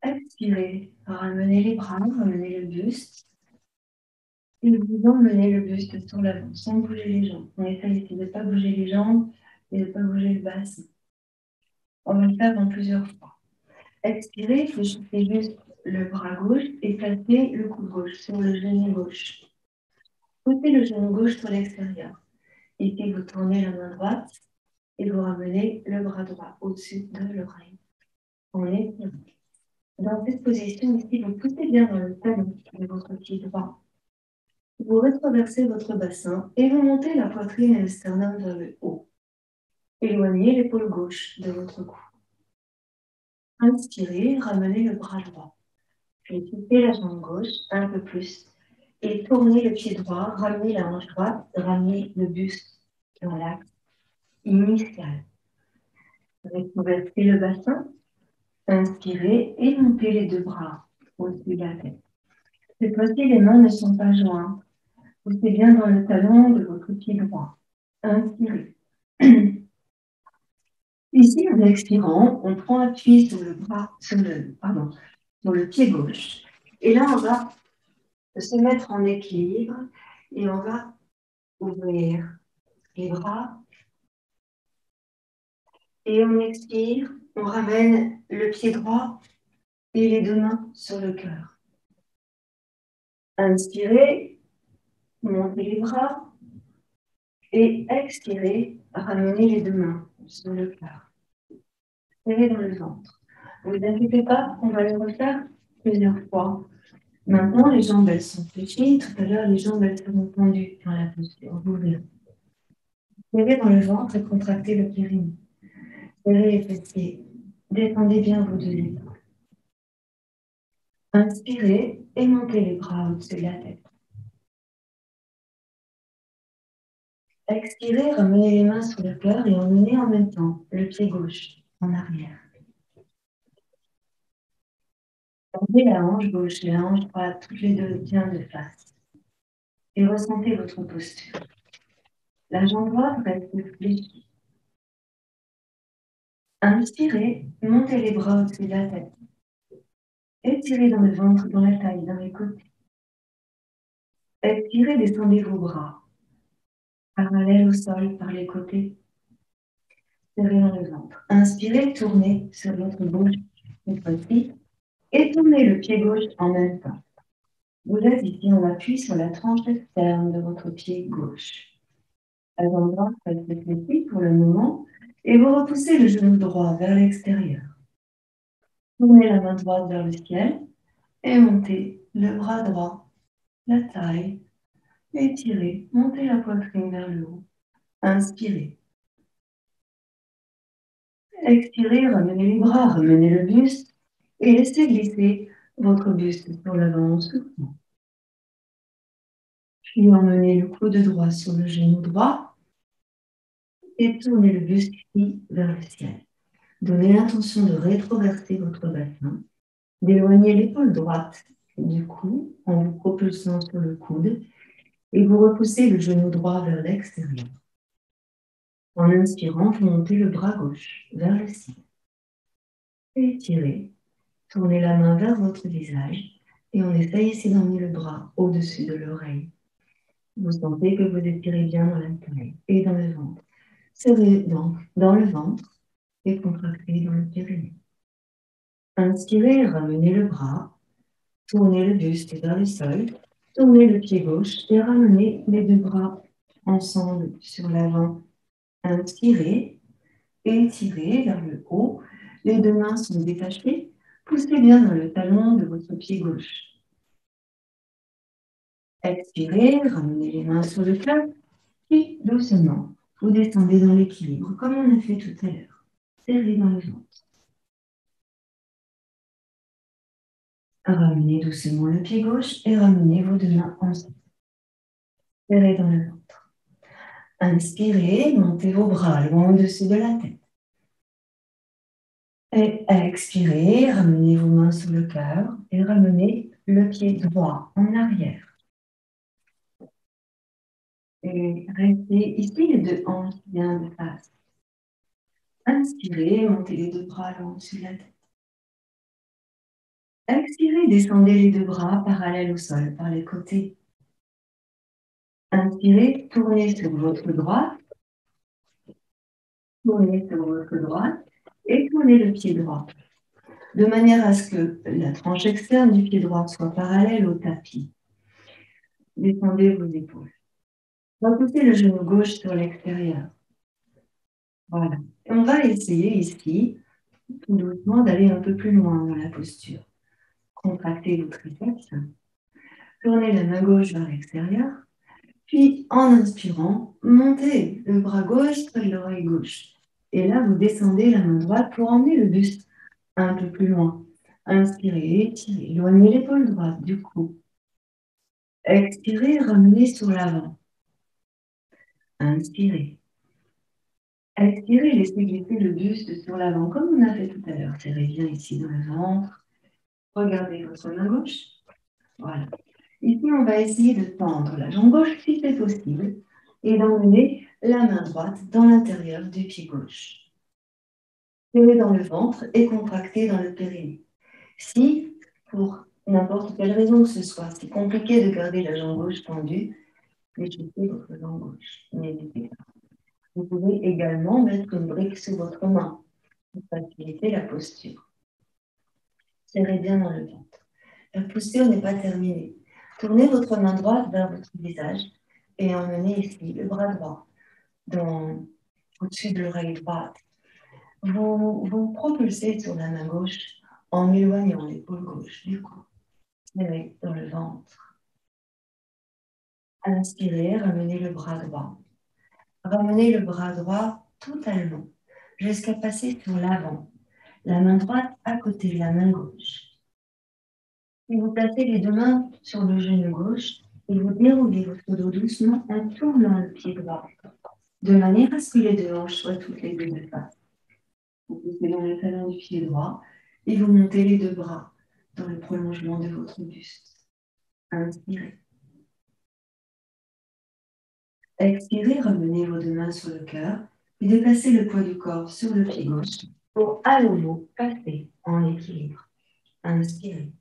Expirez. Ramenez les bras, ramenez le buste. Et vous emmenez le buste sur l'avant sans bouger les jambes. On essaye ici de ne pas bouger les jambes et de ne pas bouger le bassin. On va le faire en plusieurs fois. Expirez, fléchissez juste le bras gauche et placez le coude gauche sur le genou gauche. Poussez le genou gauche sur l'extérieur. Ici, vous tournez la main droite et vous ramenez le bras droit au-dessus de l'oreille. On étire. Dans cette position ici, vous poussez bien dans le talon de votre pied droit. Vous rétroversez votre bassin et vous montez la poitrine et le sternum vers le haut. Éloignez l'épaule gauche de votre cou. Inspirez, ramenez le bras droit. Puis quittez la jambe gauche un peu plus et tournez le pied droit, ramenez la hanche droite, ramenez le buste dans l'axe initial. Rétroversez le bassin, inspirez et montez les deux bras au-dessus de la tête. Cette fois-ci, les mains ne sont pas jointes. Poussez bien dans le talon de votre pied droit. Inspirez. Ici, en expirant, on prend appui sur le pied gauche. Et là, on va se mettre en équilibre et on va ouvrir les bras. Et on expire, on ramène le pied droit et les deux mains sur le cœur. Inspirez, montez les bras et expirez, ramenez les deux mains sur le cœur. Serrez dans le ventre. Ne vous inquiétez pas, on va le refaire plusieurs fois. Maintenant, les jambes, elles sont fléchies. Tout à l'heure, les jambes, elles seront tendues dans la posture. Vous verrez. Serrez dans le ventre et contractez le périnée. Serrez les fessiers. Détendez bien vos deux épaules. Inspirez et montez les bras au-dessus de la tête. Expirez, ramenez les mains sur le cœur et emmenez en même temps le pied gauche en arrière. Tendez la hanche gauche et la hanche droite, toutes les deux bien de face. Et ressentez votre posture. La jambe droite reste fléchie. Inspirez, montez les bras au-dessus de la tête. Étirez dans le ventre, dans la taille, dans les côtés. Expirez, descendez vos bras. Parallèles au sol, par les côtés. Serrez dans le ventre. Inspirez, tournez sur votre gauche cette fois-ci. Et tournez le pied gauche en même temps. Vous êtes ici en appui sur la tranche externe de votre pied gauche. La jambe droite reste fléchie pour le moment. Et vous repoussez le genou droit vers l'extérieur. Tournez la main droite vers le ciel et montez le bras droit la taille. Étirez, montez la poitrine vers le haut. Inspirez. Expirez, ramenez les bras, ramenez le buste et laissez glisser votre buste sur l'avant en soufflant. Puis emmenez le coude droit sur le genou droit et tournez le buste ici vers le ciel. Donnez l'intention de rétroverser votre bassin, d'éloigner l'épaule droite du cou en vous propulsant sur le coude et vous repoussez le genou droit vers l'extérieur. En inspirant, vous montez le bras gauche vers le ciel. Étirez, tournez la main vers votre visage et on essaye ici d'emmener le bras au-dessus de l'oreille. Vous sentez que vous étirez bien dans la taille et dans le ventre. Serrez donc dans le ventre et contractez dans le périnée. Inspirez, ramenez le bras, tournez le buste vers le sol, tournez le pied gauche et ramenez les deux bras ensemble sur l'avant. Inspirez, étirez vers le haut, les deux mains sont détachées, poussez bien dans le talon de votre pied gauche. Expirez, ramenez les mains sur le cœur, puis doucement, vous descendez dans l'équilibre, comme on a fait tout à l'heure. Serrez dans le ventre. Ramenez doucement le pied gauche et ramenez vos deux mains ensemble. Serrez dans le ventre. Inspirez, montez vos bras loin au-dessus de la tête. Et expirez, ramenez vos mains sur le cœur et ramenez le pied droit en arrière. Et restez ici, les deux hanches bien de face. Inspirez, montez les deux bras loin au-dessus de la tête. Expirez, descendez les deux bras parallèles au sol par les côtés. Inspirez, tournez sur votre droite. Tournez sur votre droite et tournez le pied droit. De manière à ce que la tranche externe du pied droit soit parallèle au tapis. Descendez vos épaules. Repoussez le genou gauche sur l'extérieur. Voilà. Et on va essayer ici, tout doucement, d'aller un peu plus loin dans la posture. Contractez vos triceps. Tournez la main gauche vers l'extérieur. Puis, en inspirant, montez le bras gauche sur l'oreille gauche. Et là, vous descendez la main droite pour emmener le buste un peu plus loin. Inspirez, étirez, éloignez l'épaule droite du cou. Expirez, ramenez sur l'avant. Inspirez. Expirez, laissez glisser le buste sur l'avant, comme on a fait tout à l'heure. Serrez bien ici dans le ventre. Regardez votre main gauche. Voilà. Ici, on va essayer de tendre la jambe gauche si c'est possible et d'emmener la main droite dans l'intérieur du pied gauche. Serrez dans le ventre et contractez dans le périnée. Si, pour n'importe quelle raison que ce soit, c'est compliqué de garder la jambe gauche tendue, fléchissez votre jambe gauche. N'hésitez pas. Vous pouvez également mettre une brique sous votre main pour faciliter la posture. Serrez bien dans le ventre. La posture n'est pas terminée. Tournez votre main droite vers votre visage et emmenez ici le bras droit au-dessus de l'oreille droite. Vous propulsez sur la main gauche en éloignant l'épaule gauche du cou. Serrez dans le ventre. Inspirez, ramenez le bras droit. Ramenez le bras droit totalement jusqu'à passer sur l'avant. La main droite à côté de la main gauche. Et vous placez les deux mains sur le genou gauche et vous déroulez votre dos doucement en tournant le pied droit, de manière à ce que les deux hanches soient toutes les deux de face. Vous poussez dans le talon du pied droit et vous montez les deux bras dans le prolongement de votre buste. Inspirez. Expirez, ramenez vos deux mains sur le cœur et déplacez le poids du corps sur le pied gauche pour à nouveau passer en équilibre. Inspirez.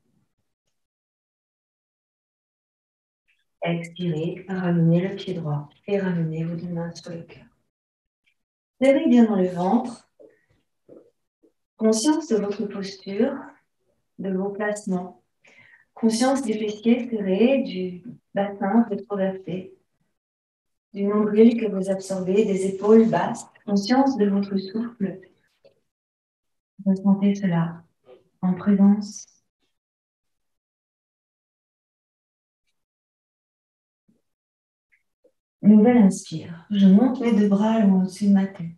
Expirez, ramenez le pied droit et ramenez vos deux mains sur le cœur. Serrez bien dans le ventre. Conscience de votre posture, de vos placements. Conscience des fessiers serrés, du bassin rétroversé, du nombril que vous absorbez, des épaules basses. Conscience de votre souffle. Ressentez cela en présence. Nouvelle inspire. Je monte mes deux bras loin au-dessus de ma tête.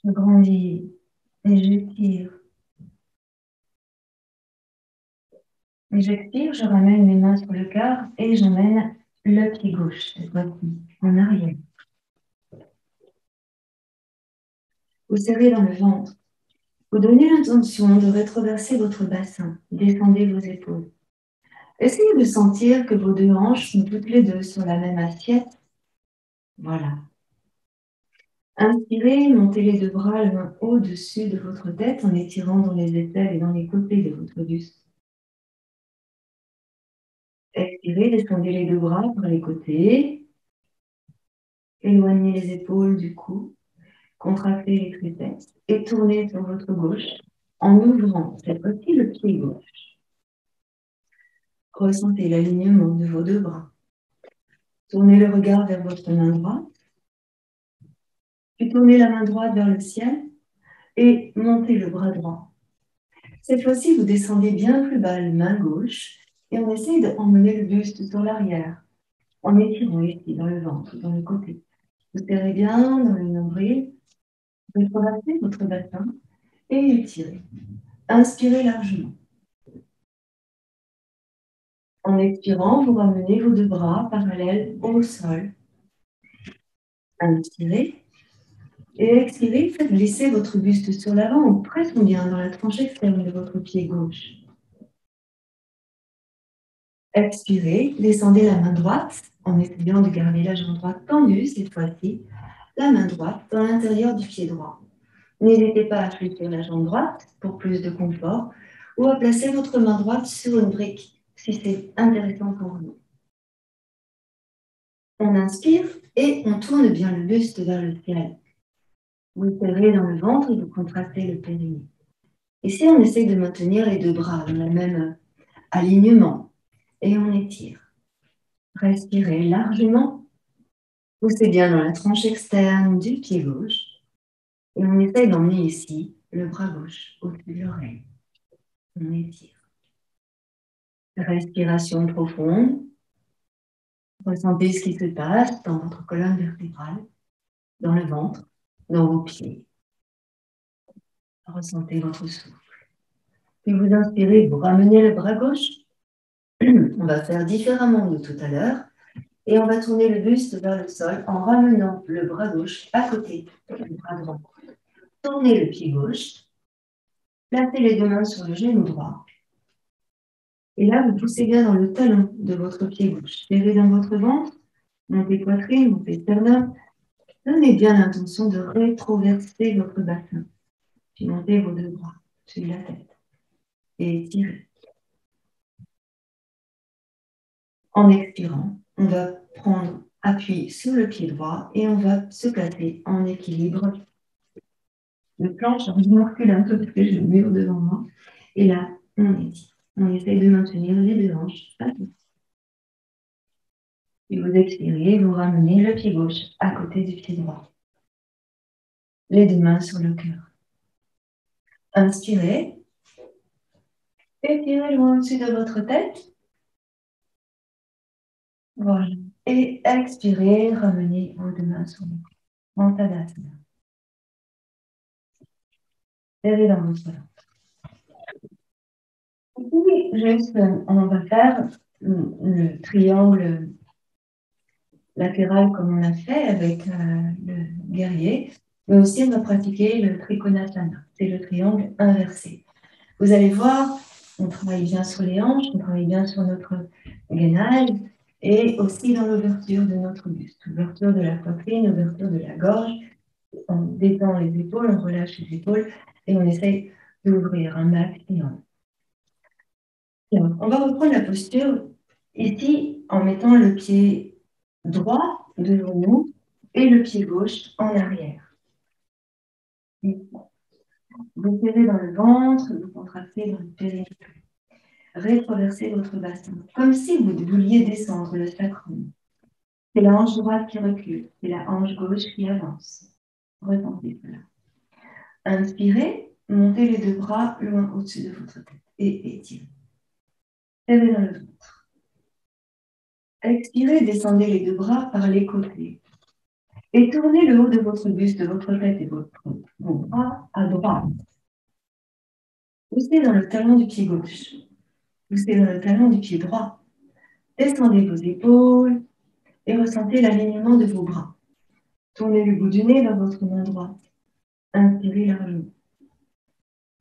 Je grandis et j'étire. Et j'expire, je ramène mes mains sur le cœur et j'emmène le pied gauche, cette fois-ci, en arrière. Vous serrez dans le ventre. Vous donnez l'intention de rétroverser votre bassin. Descendez vos épaules. Essayez de sentir que vos deux hanches sont toutes les deux sur la même assiette. Voilà. Inspirez, montez les deux bras l'un au-dessus de votre tête en étirant dans les aisselles et dans les côtés de votre buste. Expirez, descendez les deux bras par les côtés. Éloignez les épaules du cou. Contractez les triceps et tournez sur votre gauche en ouvrant cette fois-ci le pied gauche. Ressentez l'alignement de vos deux bras. Tournez le regard vers votre main droite. Puis tournez la main droite vers le ciel et montez le bras droit. Cette fois-ci, vous descendez bien plus bas la main gauche et on essaye d'emmener le buste sur l'arrière en étirant ici dans le ventre, dans le côté. Vous serrez bien dans le nombril, vous traversez votre bassin et étirez. Inspirez largement. En expirant, vous ramenez vos deux bras parallèles au sol. Inspirez. Et expirez, faites glisser votre buste sur l'avant ou presque bien dans la tranche externe de votre pied gauche. Expirez, descendez la main droite en essayant de garder la jambe droite tendue cette fois-ci, la main droite dans l'intérieur du pied droit. N'hésitez pas à fléchir la jambe droite pour plus de confort ou à placer votre main droite sur une brique si c'est intéressant pour vous. On inspire et on tourne bien le buste vers le ciel. Vous serrez dans le ventre et vous contractez le périnée. Ici, on essaie de maintenir les deux bras dans le même alignement et on étire. Respirez largement. Poussez bien dans la tranche externe du pied gauche et on essaie d'emmener ici le bras gauche au-dessus de l'oreille. On étire. Respiration profonde. Ressentez ce qui se passe dans votre colonne vertébrale, dans le ventre, dans vos pieds. Ressentez votre souffle. Puis vous inspirez, vous ramenez le bras gauche. On va faire différemment de tout à l'heure. Et on va tourner le buste vers le sol en ramenant le bras gauche à côté du bras droit. Tournez le pied gauche. Placez les deux mains sur le genou droit. Et là, vous poussez bien dans le talon de votre pied gauche. Serrez dans votre ventre. Montez poitrine, montez sternum. Donnez bien l'intention de rétroverser votre bassin. Puis montez vos deux bras sur la tête. Et étirez. En expirant, on va prendre appui sur le pied droit et on va se placer en équilibre. Le planche, je me recule un peu parce que j'ai le mur devant moi. Et là, on étire. On essaye de maintenir les deux hanches. Puis vous expirez, vous ramenez le pied gauche à côté du pied droit. Les deux mains sur le cœur. Inspirez. Étirez loin au-dessus de votre tête. Voilà. Et expirez, ramenez vos deux mains sur le cœur. En Tadasana. Serrez dans votre ventre. Puis, juste, on va faire le triangle latéral comme on l'a fait avec le guerrier, mais aussi on va pratiquer le Trikonasana, c'est le triangle inversé. Vous allez voir, on travaille bien sur les hanches, on travaille bien sur notre gainage et aussi dans l'ouverture de notre buste, ouverture de la poitrine, ouverture de la gorge. On détend les épaules, on relâche les épaules et on essaye d'ouvrir un maximum. On va reprendre la posture ici en mettant le pied droit devant nous et le pied gauche en arrière. Vous serrez dans le ventre, vous contractez dans le périnée. Rétroversez votre bassin, comme si vous vouliez descendre le sacrum. C'est la hanche droite qui recule, c'est la hanche gauche qui avance. Ressentez cela. Inspirez, montez les deux bras loin au-dessus de votre tête et étirez. Serrez dans le ventre. Expirez, descendez les deux bras par les côtés. Et tournez le haut de votre buste, de votre tête et vos bras à droite. Poussez dans le talon du pied gauche. Poussez dans le talon du pied droit. Descendez vos épaules et ressentez l'alignement de vos bras. Tournez le bout du nez vers votre main droite. Inspirez largement.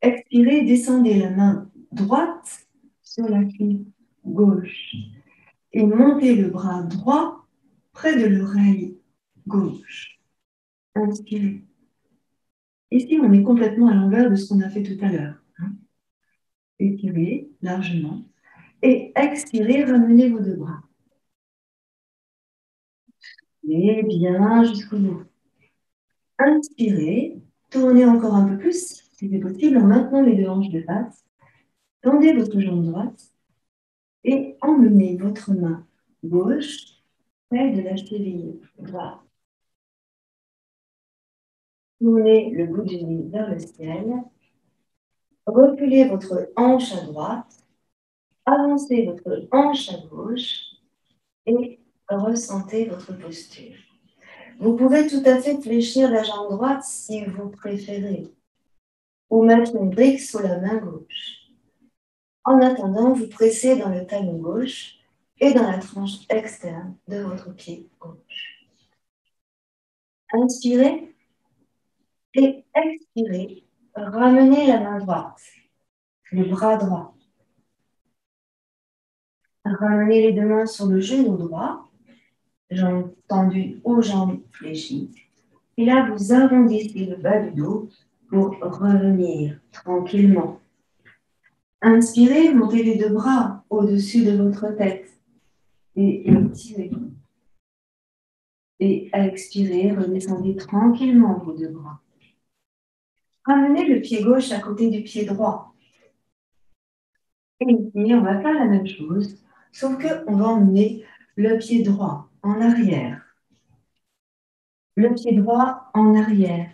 Expirez, descendez la main droite sur la cuisse gauche et montez le bras droit près de l'oreille gauche. Inspirez. Ici, on est complètement à l'envers de ce qu'on a fait tout à l'heure. Étirez largement et expirez, ramenez vos deux bras. Et bien jusqu'au bout. Inspirez, tournez encore un peu plus, si c'est possible, en maintenant les deux hanches de face. Tendez votre jambe droite et emmenez votre main gauche près de la cheville droite. Tournez le bout du nez vers le ciel. Reculez votre hanche à droite. Avancez votre hanche à gauche et ressentez votre posture. Vous pouvez tout à fait fléchir la jambe droite si vous préférez, ou mettre une brique sous la main gauche. En attendant, vous pressez dans le talon gauche et dans la tranche externe de votre pied gauche. Inspirez et expirez. Ramenez la main droite, le bras droit. Ramenez les deux mains sur le genou droit, jambes tendues aux jambes fléchies. Et là, vous arrondissez le bas du dos pour revenir tranquillement. Inspirez, montez les deux bras au-dessus de votre tête et étirez. Et expirez, redescendez tranquillement vos deux bras. Ramenez le pied gauche à côté du pied droit. Et ici, on va faire la même chose, sauf qu'on va emmener le pied droit en arrière. Le pied droit en arrière.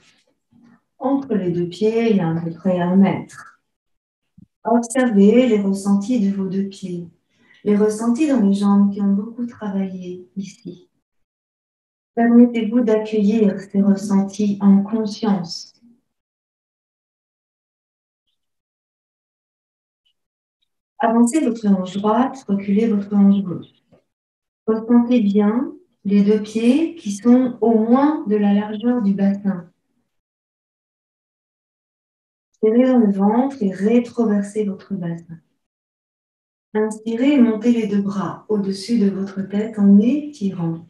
Entre les deux pieds, il y a à peu près 1 mètre. Observez les ressentis de vos deux pieds. Les ressentis dans les jambes qui ont beaucoup travaillé ici. Permettez-vous d'accueillir ces ressentis en conscience. Avancez votre hanche droite, reculez votre hanche gauche. Ressentez bien les deux pieds qui sont au moins de la largeur du bassin. Serrez dans le ventre et rétroversez votre bassin. Inspirez et montez les deux bras au-dessus de votre tête en étirant.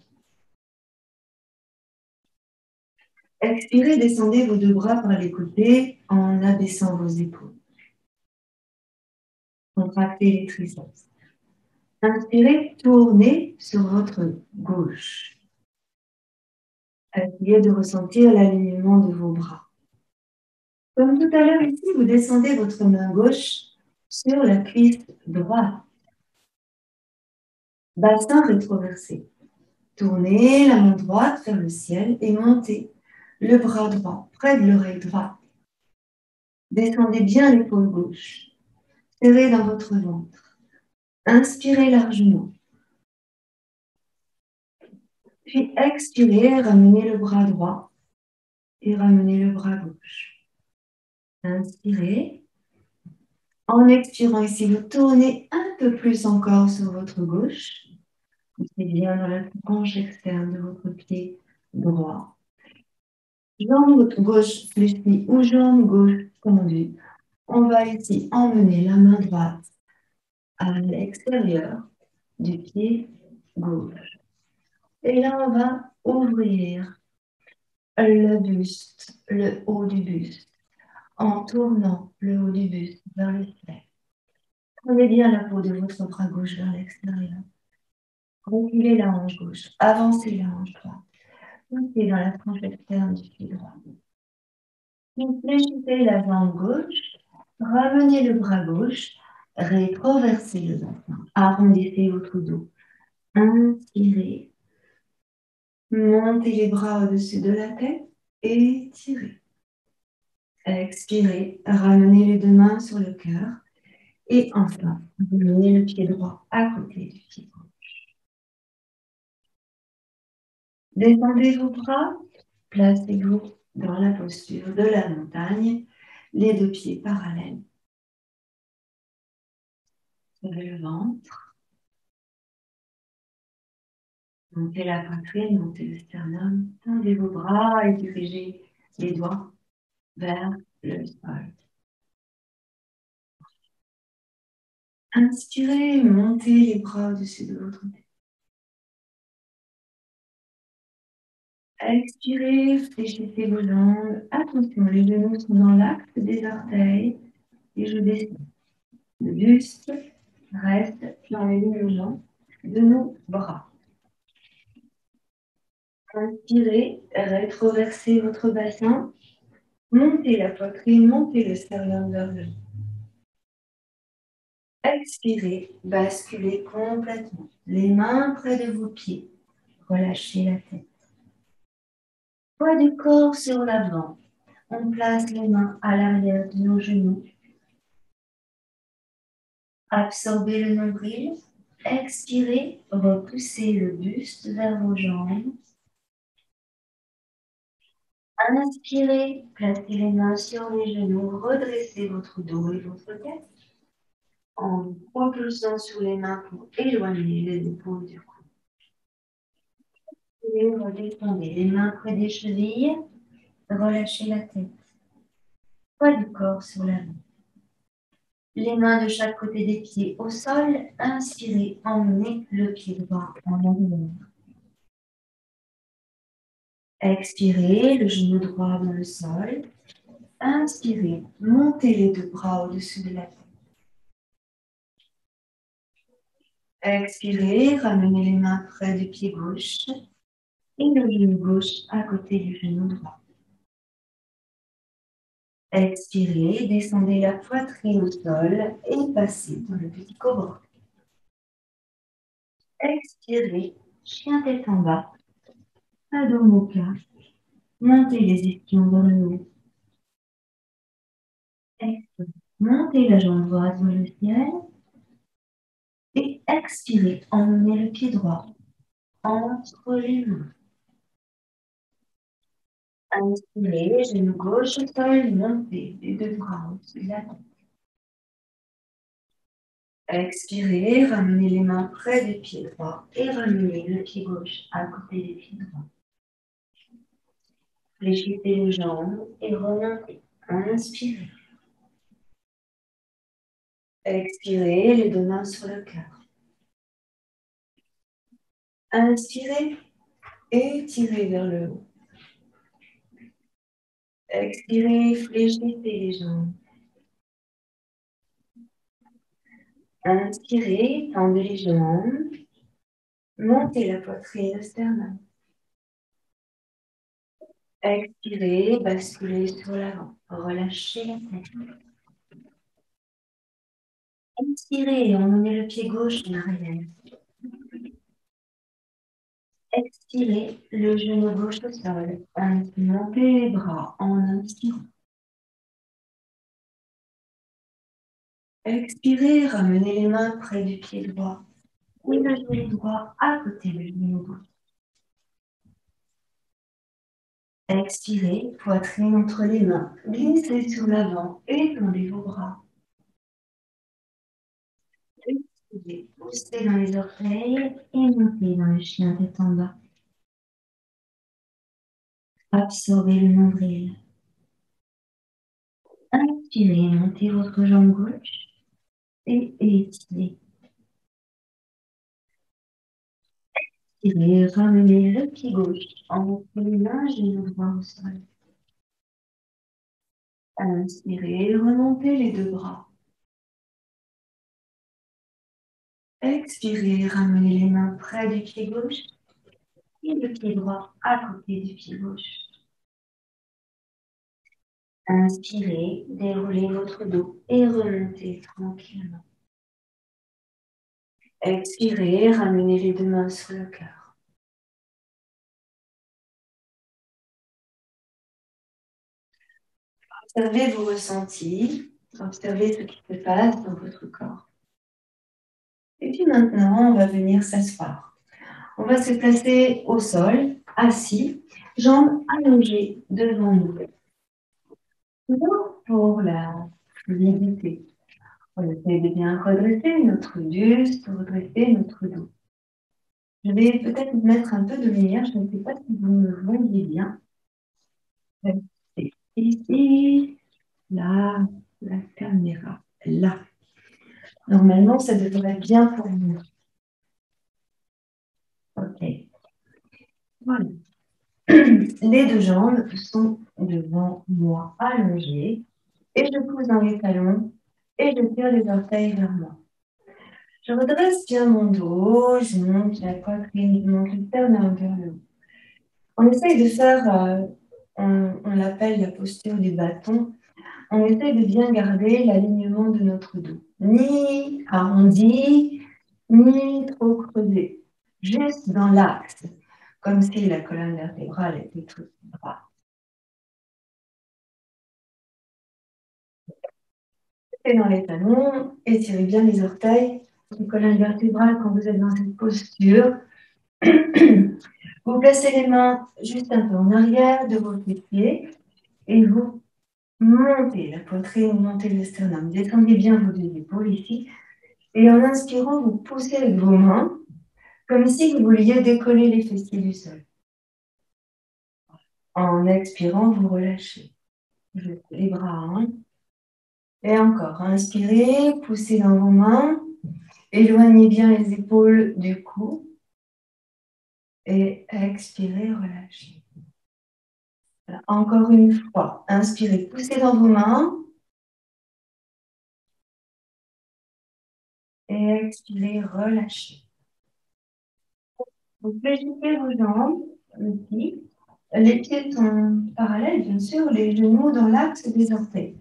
Expirez, descendez vos deux bras par les côtés en abaissant vos épaules. Contractez les triceps. Inspirez, tournez sur votre gauche. Essayez de ressentir l'alignement de vos bras. Comme tout à l'heure ici, vous descendez votre main gauche sur la cuisse droite. Bassin rétroversé. Tournez la main droite vers le ciel et montez le bras droit près de l'oreille droite. Descendez bien l'épaule gauche. Serrez dans votre ventre. Inspirez largement. Puis expirez, ramenez le bras droit et ramenez le bras gauche. Inspirez. En expirant ici, vous tournez un peu plus encore sur votre gauche. Poussez bien dans la tranche externe de votre pied droit. Jambe gauche fléchie ou jambe gauche tendue. On va ici emmener la main droite à l'extérieur du pied gauche. Et là, on va ouvrir le buste, le haut du buste, en tournant le haut du buste vers le ciel. Prenez bien la peau de votre bras gauche vers l'extérieur. Reculez la hanche gauche, avancez la hanche droite. Poussez dans la tranche externe du pied droit. Fléchissez la jambe gauche, ramenez le bras gauche, rétroversez le bassin, arrondissez votre dos. Inspirez, montez les bras au-dessus de la tête, étirez. Expirez, ramenez les deux mains sur le cœur et enfin, menez le pied droit à côté du pied gauche. Descendez vos bras, placez-vous dans la posture de la montagne, les deux pieds parallèles. Serrez le ventre, montez la poitrine, montez le sternum, tendez vos bras et dirigez les doigts vers le sol. Inspirez, montez les bras au-dessus de votre tête. Expirez, fléchissez vos jambes. Attention, les genoux sont dans l'axe des orteils et je descends. Le buste reste dans les lignes de nos bras. Inspirez, rétroversez votre bassin. Montez la poitrine, montez le sternum vers le haut. Expirez, basculez complètement. Les mains près de vos pieds. Relâchez la tête. Poids du corps sur l'avant. On place les mains à l'arrière de nos genoux. Absorbez le nombril. Expirez, repoussez le buste vers vos jambes. Inspirez, placez les mains sur les genoux, redressez votre dos et votre tête en vous propulsant sur les mains pour éloigner les épaules du cou. Et redescendez les mains près des chevilles, relâchez la tête. Poids du corps sur l'avant. Les mains de chaque côté des pieds au sol. Inspirez, emmenez le pied droit en arrière. Expirez, le genou droit dans le sol. Inspirez, montez les deux bras au-dessus de la tête. Expirez, ramenez les mains près du pied gauche et le genou gauche à côté du genou droit. Expirez, descendez la poitrine au sol et passez dans le petit cobra. Expirez, chien tête en bas, Adho Mukha. Montez les ischions dans le haut. Expirez, montez la jambe droite vers le ciel. Et expirez, emmenez le pied droit entre les mains. Inspirez, genou gauche au sol, montez les deux bras au-dessus de la tête. Expirez, ramenez les mains près du pied droit et ramenez le pied gauche à côté du pied droit. Fléchissez les jambes et remontez. Inspirez. Expirez, les deux mains sur le cœur. Inspirez et tirez vers le haut. Expirez, fléchissez les jambes. Inspirez, tendez les jambes. Montez la poitrine au sternum. Expirez, basculez sur l'avant. Relâchez la tête. Inspirez, emmenez le pied gauche en arrière. Expirez, le genou gauche au sol. Montez les bras en inspirant. Expirez, ramenez les mains près du pied droit. Et le genou droit à côté du genou gauche. Expirez, poitrine entre les mains. Glissez sur l'avant et tendez vos bras. Expirez, poussez dans les orteils et montez dans le chien tête en bas. Absorbez le nombril. Inspirez, montez votre jambe gauche et étirez. Expirez, ramenez le pied gauche entre les mains, genou droit au sol. Inspirez, remontez les deux bras. Expirez, ramenez les mains près du pied gauche et le pied droit à côté du pied gauche. Inspirez, déroulez votre dos et remontez tranquillement. Expirez, ramenez les deux mains sur le cœur. Observez vos ressentis, observez ce qui se passe dans votre corps. Et puis maintenant, on va venir s'asseoir. On va se placer au sol assis, jambes allongées devant nous. Toujours pour la fluidité. On essaie de bien redresser notre buste, redresser notre dos. Je vais peut-être mettre un peu de lumière, je ne sais pas si vous me voyez bien. Ici, là, la caméra, là. Normalement, ça devrait être bien pour vous. Ok. Voilà. Les deux jambes sont devant moi, allongées, et je pousse dans les talons et je tire les orteils vers moi. Je redresse bien mon dos, je monte la poitrine, je monte le sternum vers le haut. On essaye de faire, on l'appelle la posture du bâton, on essaye de bien garder l'alignement de notre dos. Ni arrondi, ni trop creusé. Juste dans l'axe, comme si la colonne vertébrale était toute droite. Et dans les talons, étirez bien les orteils, la colonne vertébrale quand vous êtes dans cette posture. Vous placez les mains juste un peu en arrière de vos pieds et vous montez la poitrine, montez le sternum. Descendez bien vos deux épaules ici. Et en inspirant, vous poussez avec vos mains comme si vous vouliez décoller les fessiers du sol. En expirant, vous relâchez. Jetez les bras. Et encore, inspirez, poussez dans vos mains. Éloignez bien les épaules du cou. Et expirez, relâchez. Voilà. Encore une fois, inspirez, poussez dans vos mains. Et expirez, relâchez. Vous fléchissez vos jambes ici. Les pieds sont parallèles, bien sûr, les genoux dans l'axe des orteils.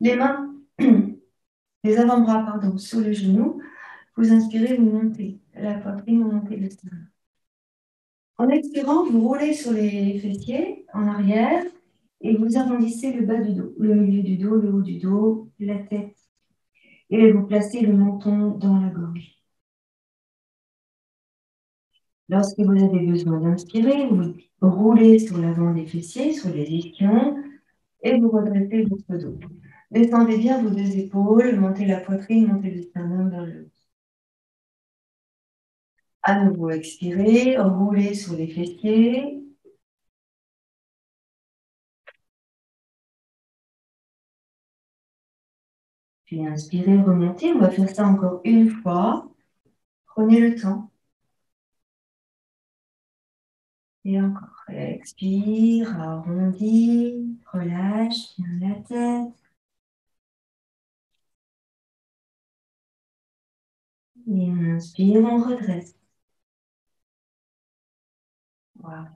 Les mains, les avant-bras, pardon, sous les genoux. Vous inspirez, vous montez la poitrine, vous montez le sternum. En expirant, vous roulez sur les fessiers en arrière et vous arrondissez le bas du dos, le milieu du dos, le haut du dos, la tête. Et vous placez le menton dans la gorge. Lorsque vous avez besoin d'inspirer, vous roulez sur l'avant des fessiers, sur les ischions, et vous redressez votre dos. Descendez bien vos deux épaules, montez la poitrine, montez le sternum vers le haut. À nouveau, expirez, roulez sur les fessiers. Puis inspirez, remontez. On va faire ça encore une fois. Prenez le temps. Et encore. Expire, arrondis, relâche bien la tête. Et on inspire, on redresse. Voilà.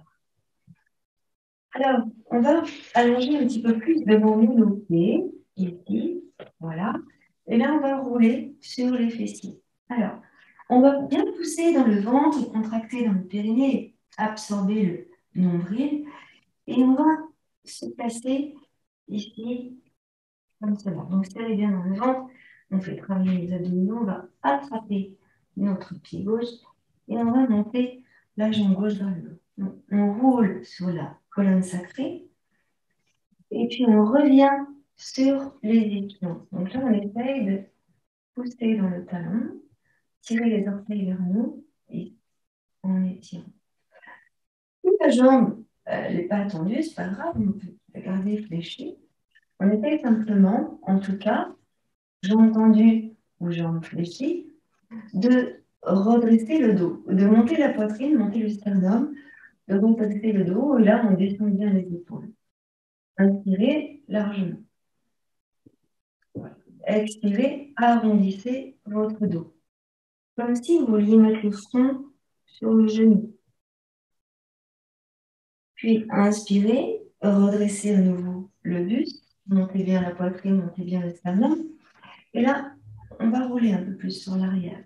Alors, on va allonger un petit peu plus devant nous nos pieds, ici, voilà. Et là, on va rouler sur les fessiers. Alors, on va bien pousser dans le ventre, contracter dans le périnée, absorber le nombril. Et on va se placer ici, comme cela. Donc, serrez bien dans le ventre. On fait travailler les abdominaux. On va attraper notre pied gauche et on va monter la jambe gauche vers le haut. Donc, on roule sur la colonne sacrée et puis on revient sur les ischions. Donc là, on essaye de pousser dans le talon, tirer les orteils vers nous et on étire. Si la jambe n'est pas tendue, c'est pas grave, on peut la garder fléchie. On essaye simplement, en tout cas, jambes tendues ou jambes fléchies, de redresser le dos, de monter la poitrine, monter le sternum, de redresser le dos, et là, on descend bien les épaules. Inspirez largement. Voilà. Expirez, arrondissez votre dos. Comme si vous vouliez mettre le front sur le genou. Puis inspirez, redressez à nouveau le buste, montez bien la poitrine, montez bien le sternum. Et là, on va rouler un peu plus sur l'arrière.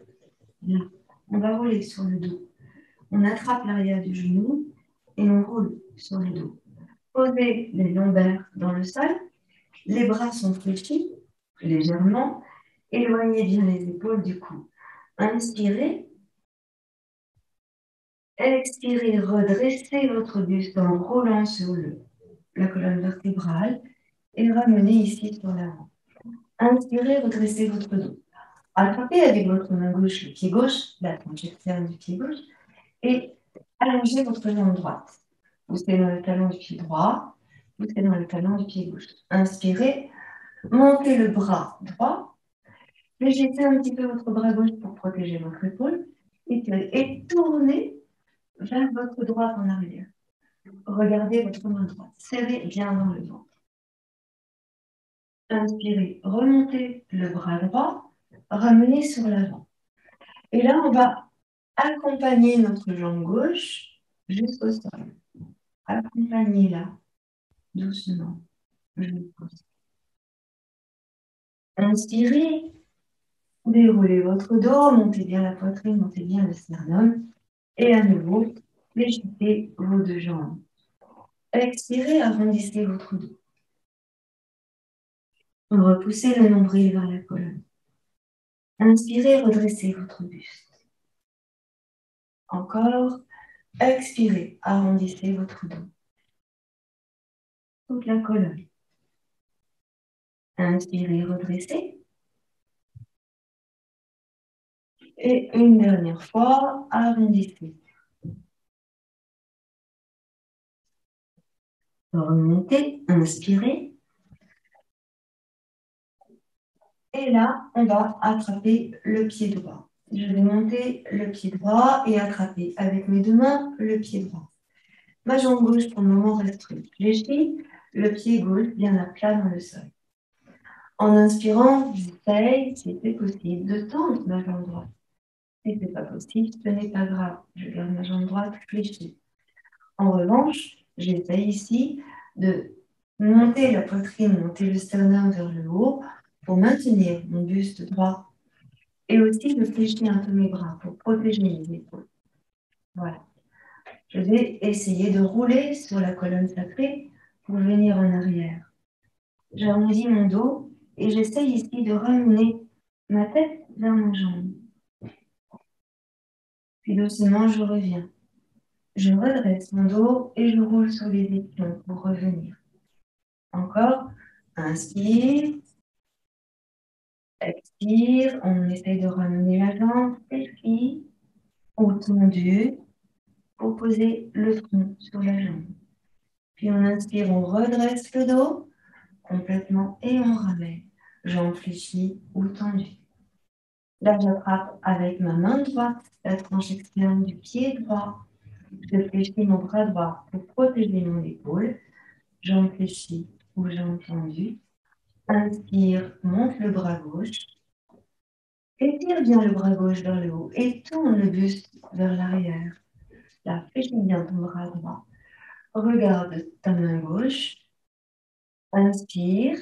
Là, on va rouler sur le dos. On attrape l'arrière du genou et on roule sur le dos. Posez les lombaires dans le sol. Les bras sont fléchis légèrement. Éloignez bien les épaules du cou. Inspirez. Expirez, redressez votre buste en roulant sur la colonne vertébrale et ramenez ici sur l'avant. Inspirez, redressez votre dos. Attrapez avec votre main gauche le pied gauche, la tranche externe du pied gauche, et allongez votre jambe droite. Poussez dans le talon du pied droit, poussez dans le talon du pied gauche. Inspirez, montez le bras droit, fléchissez un petit peu votre bras gauche pour protéger votre épaule, et tournez vers votre droite en arrière. Regardez votre main droite, serrez bien dans le ventre. Inspirez, remontez le bras droit, ramenez sur l'avant. Et là, on va accompagner notre jambe gauche jusqu'au sol. Accompagnez-la doucement jusqu'au sol. Inspirez, déroulez votre dos, montez bien la poitrine, montez bien le sternum. Et à nouveau, fléchissez vos deux jambes. Expirez, arrondissez votre dos. Repoussez le nombril vers la colonne. Inspirez, redressez votre buste. Encore, expirez, arrondissez votre dos. Toute la colonne. Inspirez, redressez. Et une dernière fois, arrondissez. Remontez, inspirez. Et là, on va attraper le pied droit. Je vais monter le pied droit et attraper avec mes deux mains le pied droit. Ma jambe gauche, pour le moment, reste fléchie. Le pied gauche vient à plat dans le sol. En inspirant, j'essaye, si c'est possible, de tendre ma jambe droite. Si ce n'est pas possible, ce n'est pas grave. Je garde ma jambe droite fléchie. En revanche, j'essaye ici de monter la poitrine, monter le sternum vers le haut pour maintenir mon buste droit et aussi de fléchir un peu mes bras pour protéger mes épaules. Voilà. Je vais essayer de rouler sur la colonne sacrée pour venir en arrière. J'arrondis mon dos et j'essaye ici de ramener ma tête vers ma jambe. Puis doucement, je reviens. Je redresse mon dos et je roule sur les épions pour revenir. Encore, inspire, expire, on essaye de ramener la jambe, expire, ou tendu, pour poser le tronc sur la jambe. Puis on inspire, on redresse le dos complètement et on ramène. Jambe fléchie ou tendue. Là, j'attrape avec ma main droite la tranche externe du pied droit. Je fléchis mon bras droit pour protéger mon épaule. Jambe fléchie ou jambe tendue. Inspire, monte le bras gauche. Étire bien le bras gauche vers le haut et tourne le buste vers l'arrière. Là, fléchis bien ton bras droit. Regarde ta main gauche. Inspire.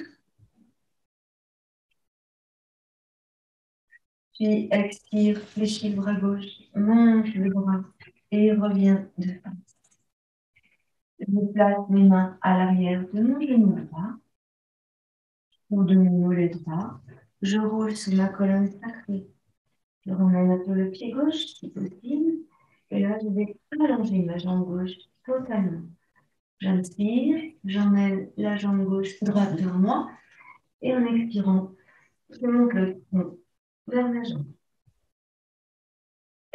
Puis expire, fléchis le bras gauche, monte le bras et reviens de face. Je place mes mains à l'arrière de mon genou droit ou de mon mollet droit. Je roule sur ma colonne sacrée. Je ramène un peu le pied gauche si possible. Et là, je vais allonger ma jambe gauche totalement. J'inspire, j'emmène la jambe gauche droite vers moi. Et en expirant, je monte le tronc vers ma jambe.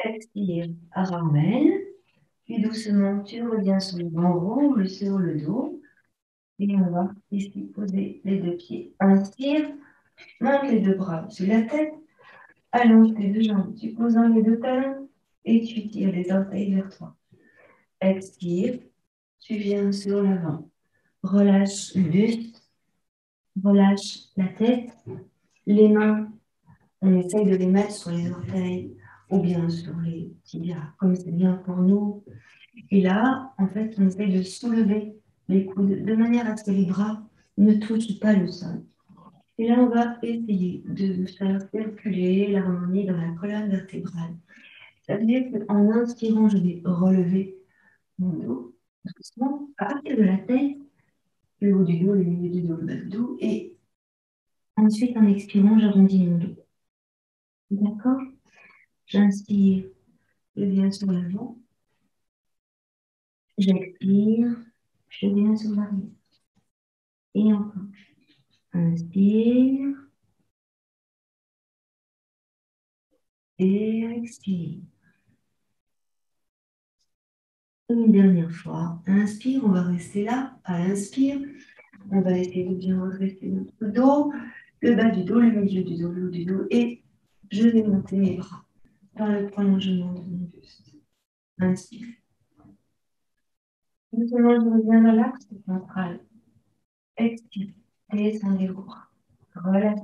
Expire, ramène. Puis doucement, tu reviens sur le banc, roule sur le dos. Et on va ici poser les deux pieds. Inspire, monte les deux bras sur la tête. Allonge tes deux jambes, tu poses dans les deux talons et tu tires les orteils vers toi. Expire, tu viens sur l'avant. Relâche le buste, relâche la tête. Les mains, on essaye de les mettre sur les orteils ou bien sur les tibias, comme c'est bien pour nous. Et là, en fait, on essaie de soulever les coudes de manière à ce que les bras ne touchent pas le sol. Et là, on va essayer de faire circuler l'harmonie dans la colonne vertébrale. Ça veut dire qu'en inspirant, je vais relever mon dos doucement à partir de la tête, le haut du dos, le milieu du dos, le bas du dos. Et ensuite, en expirant, j'arrondis mon dos. D'accord? J'inspire, je viens sur l'avant. J'expire, je viens sur l'arrière. Et encore. Inspire et expire. Une dernière fois. Inspire, on va rester là. À l'inspire, on va essayer de bien redresser notre dos, le bas du dos, le milieu du dos, le haut du dos. Et je vais monter mes bras dans le prolongement de mon buste. Inspire. Maintenant, je reviens dans l'axe central. Expire. Descendez vos bras. Relâchez.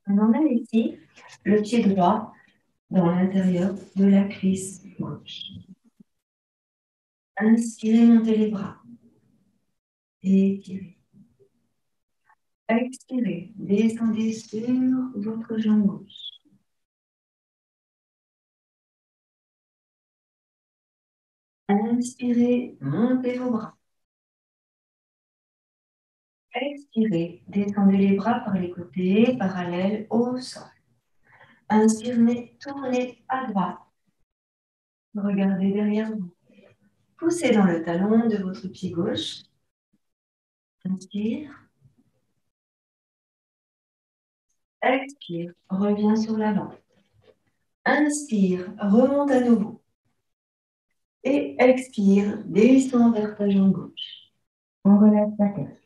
On emmène ici le pied droit dans l'intérieur de la cuisse gauche. Inspirez, montez les bras. Étirez. Expirez, descendez sur votre jambe gauche. Inspirez, montez vos bras. Expirez, descendez les bras par les côtés, parallèles au sol. Inspirez, tournez à droite. Regardez derrière vous. Poussez dans le talon de votre pied gauche. Inspire. Expire, reviens sur l'avant. Inspire, remonte à nouveau. Et expire, descend vers ta jambe gauche. On relève la tête.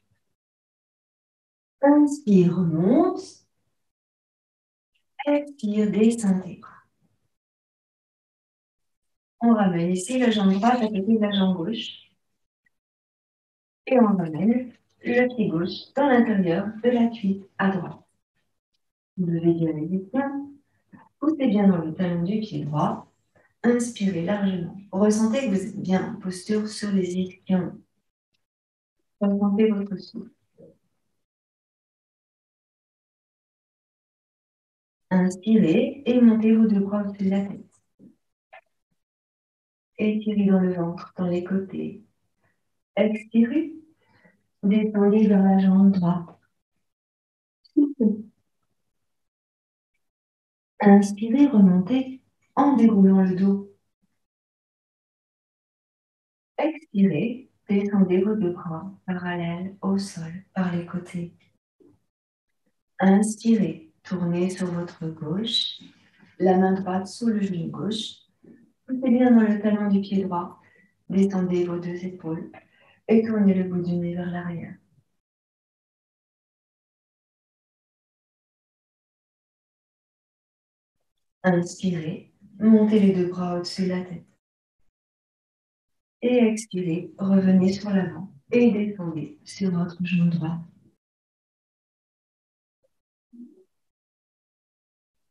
Inspire, remonte. Expire, descend tes bras. On ramène ici la jambe droite à côté de la jambe gauche. Et on ramène le pied gauche dans l'intérieur de la cuisse à droite. Vous devez bien les bien. Poussez bien dans le talon du pied droit. Inspirez largement. Ressentez que vous êtes bien en posture sur les ischions. Ressentez votre souffle. Inspirez et montez vos deux bras au-dessus de la tête. Étirez dans le ventre, dans les côtés. Expirez. Descendez vers la jambe droite. Inspirez, remontez en déroulant le dos. Expirez, descendez vos deux bras parallèles au sol par les côtés. Inspirez, tournez sur votre gauche, la main droite sous le genou gauche. Poussez bien dans le talon du pied droit. Descendez vos deux épaules et tournez le bout du nez vers l'arrière. Inspirez, montez les deux bras au-dessus de la tête. Et expirez, revenez sur l'avant et descendez sur votre genou droit.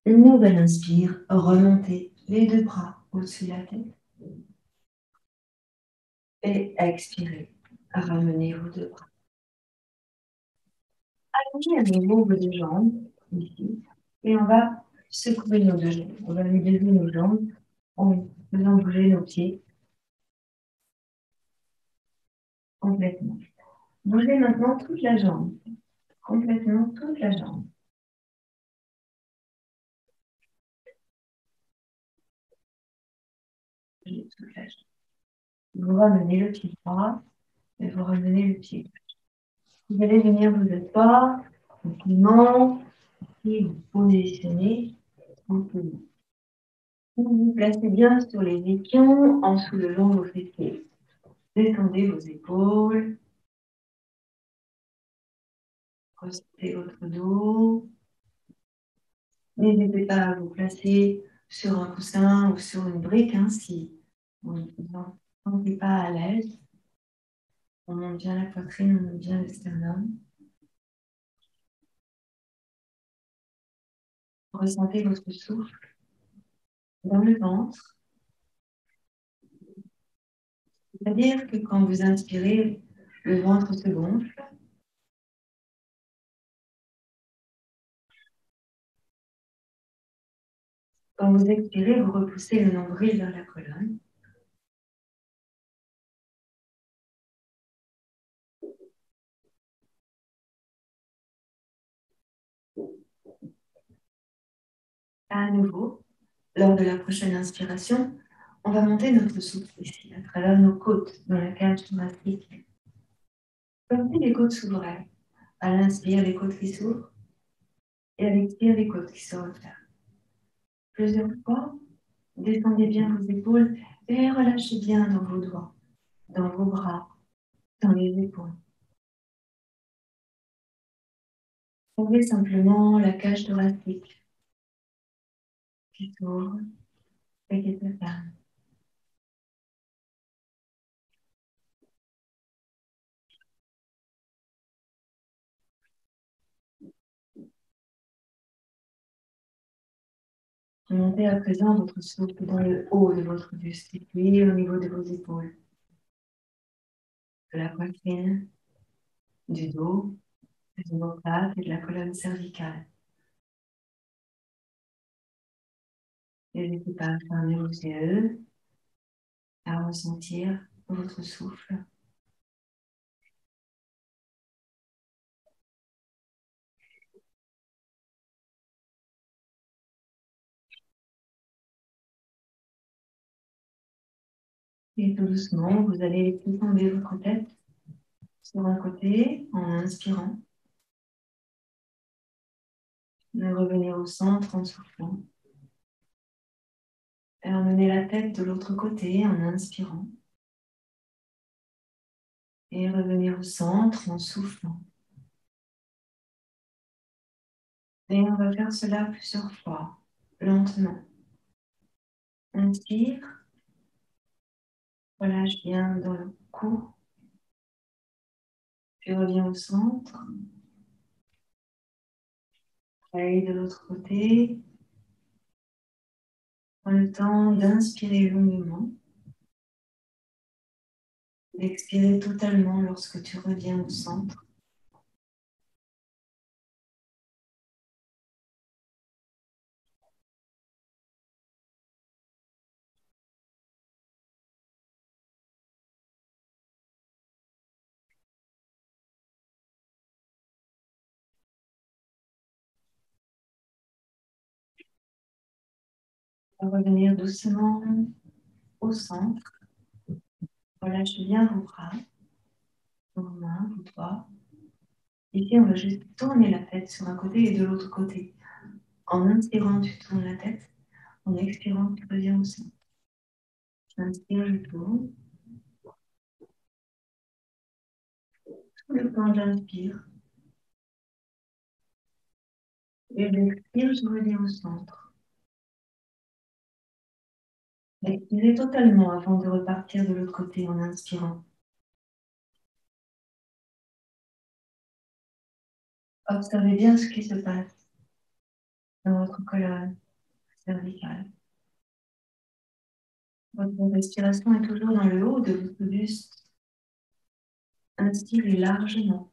Une nouvelle inspire, remontez les deux bras au-dessus de la tête. Et expirez, ramenez vos deux bras. Allongez à nouveau vos deux jambes, ici, et on va secouer nos deux jambes. On va libérer nos jambes en faisant bouger nos pieds complètement. Bougez maintenant toute la jambe, complètement toute la jambe. Bougez toute la jambe. Vous ramenez le pied droit et vous ramenez le pied gauche. Vous allez venir vous asseoir tranquillement et vous positionnez tranquillement. Vous vous placez bien sur les ischions en soulevant vos fessiers. Descendez vos épaules. Ressentez votre dos. N'hésitez pas à vous placer sur un coussin ou sur une brique si vous ne vous sentez pas à l'aise. On monte bien la poitrine, on monte bien le sternum. Ressentez votre souffle dans le ventre. C'est-à-dire que quand vous inspirez, le ventre se gonfle. Quand vous expirez, vous repoussez le nombril vers la colonne. À nouveau, lors de la prochaine inspiration, On va monter notre souffle ici, à travers nos côtes, dans la cage thoracique. Comme si les côtes s'ouvraient. À l'inspire, les côtes qui s'ouvrent. Et à l'expire, les côtes qui se referment. Plusieurs fois, descendez bien vos épaules et relâchez bien dans vos doigts, dans vos bras, dans les épaules. Ouvrez simplement la cage thoracique qui s'ouvre et qui se ferme. Montez à présent votre souffle dans le haut de votre buste, et puis au niveau de vos épaules, de la poitrine, du dos, des omoplates et de la colonne cervicale. N'hésitez pas à fermer vos yeux, à ressentir votre souffle. Et tout doucement, vous allez laisser tomber votre tête sur un côté en inspirant. Revenir au centre en soufflant. Et emmener la tête de l'autre côté en inspirant. Et revenir au centre en soufflant. Et on va faire cela plusieurs fois, lentement. Inspire, relâche bien dans le cou. Puis reviens au centre. Allez de l'autre côté. Prends le temps d'inspirer longuement. D'expirer totalement lorsque tu reviens au centre. On va revenir doucement au centre. Relâche bien vos bras, vos mains, vos doigts. Ici, on va juste tourner la tête sur un côté et de l'autre côté. En inspirant, tu tournes la tête. En expirant, tu reviens au centre. J'inspire, je tourne. Tout le temps, j'inspire. Et j'expire, je reviens au centre. Expirez totalement avant de repartir de l'autre côté en inspirant. Observez bien ce qui se passe dans votre colonne cervicale. Votre respiration est toujours dans le haut de votre buste. Inspirez largement.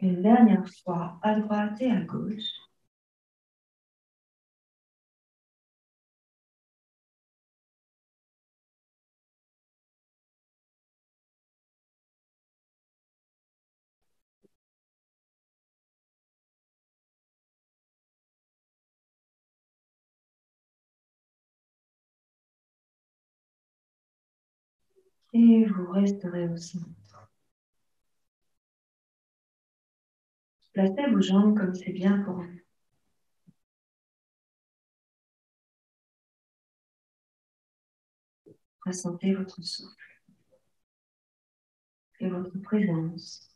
Une dernière fois, à droite et à gauche. Et vous resterez au centre. Placez vos jambes comme c'est bien pour vous. Ressentez votre souffle et votre présence.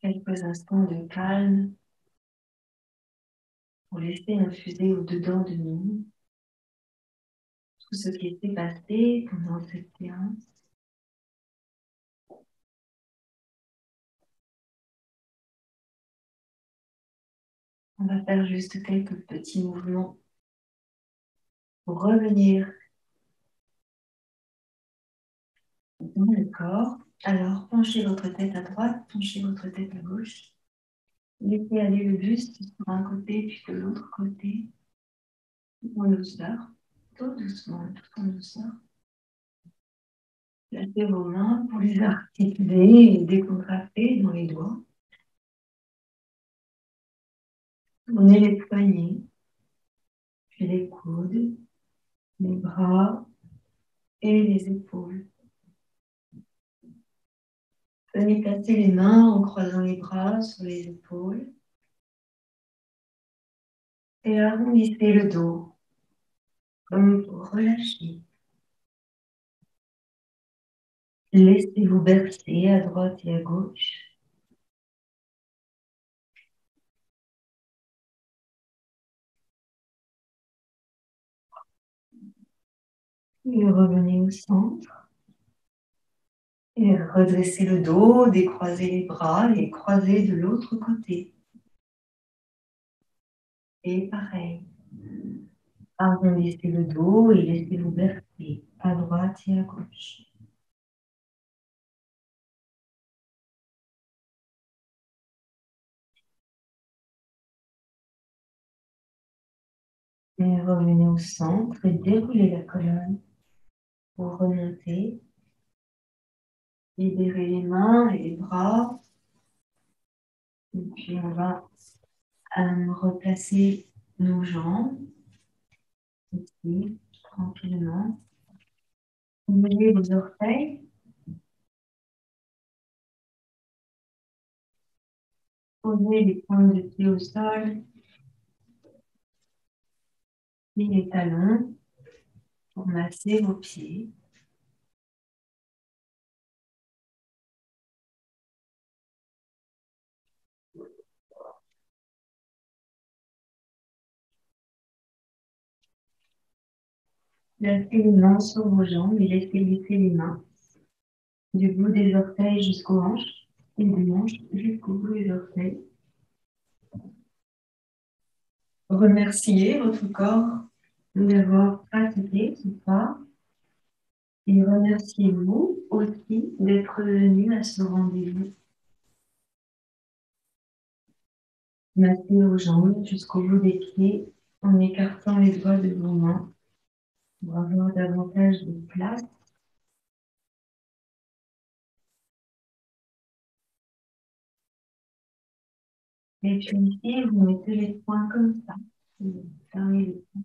Quelques instants de calme pour laisser infuser au-dedans de nous tout ce qui s'est passé pendant cette séance. On va faire juste quelques petits mouvements pour revenir dans le corps. Alors, penchez votre tête à droite, penchez votre tête à gauche. Laissez aller le buste sur un côté puis de l'autre côté, tout en douceur, tout doucement, tout en douceur. Placez vos mains pour les articuler et décontracter dans les doigts. Tournez les poignets, puis les coudes, les bras et les épaules. Venez placer les mains en croisant les bras sur les épaules. Et arrondissez le dos, comme pour relâcher. Laissez-vous bercer à droite et à gauche. Et revenez au centre. Et redressez le dos, décroisez les bras et croisez de l'autre côté. Et pareil. Arrondissez le dos et laissez-vous bercer à droite et à gauche. Et revenez au centre et déroulez la colonne pour remonter. Libérez les mains et les bras. Et puis on va replacer nos jambes ici, tranquillement. Ouvrez vos orteils. Posez les pointes de pied au sol et les talons pour masser vos pieds. Placez les mains sur vos jambes et laissez glisser les mains du bout des orteils jusqu'aux hanches et des hanches jusqu'au bout des orteils. Remerciez votre corps d'avoir pratiqué ce soir et remerciez-vous aussi d'être venu à ce rendez-vous. Massez vos jambes jusqu'au bout des pieds en écartant les doigts de vos mains pour avoir davantage de place. Et puis ici, vous mettez les poings comme ça. Vous fermez les poings.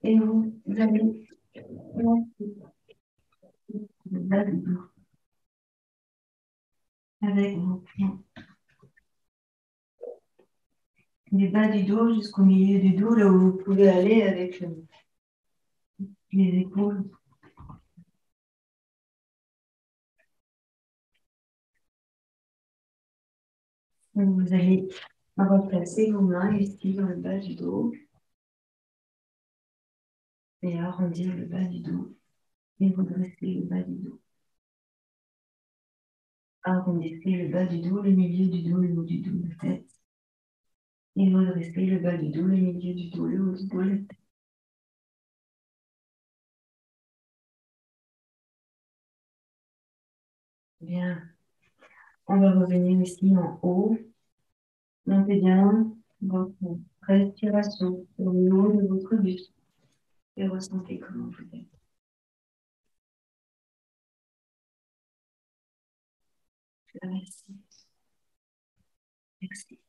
Et vous allez placer le bas du dos avec vos poings. Du bas du dos jusqu'au milieu du dos, là où vous pouvez aller avec les épaules. Et vous allez replacer vos mains ici dans le bas du dos et arrondir le bas du dos et redresser le bas du dos. Arrondissez le bas du dos, le milieu du dos, le haut du dos, la tête. Et redressez le bas du dos, le milieu du dos, le haut du dos, la tête. Bien. On va revenir ici en haut. Montez bien votre respiration sur le haut de votre buste et ressentez comment vous êtes. Merci. Merci.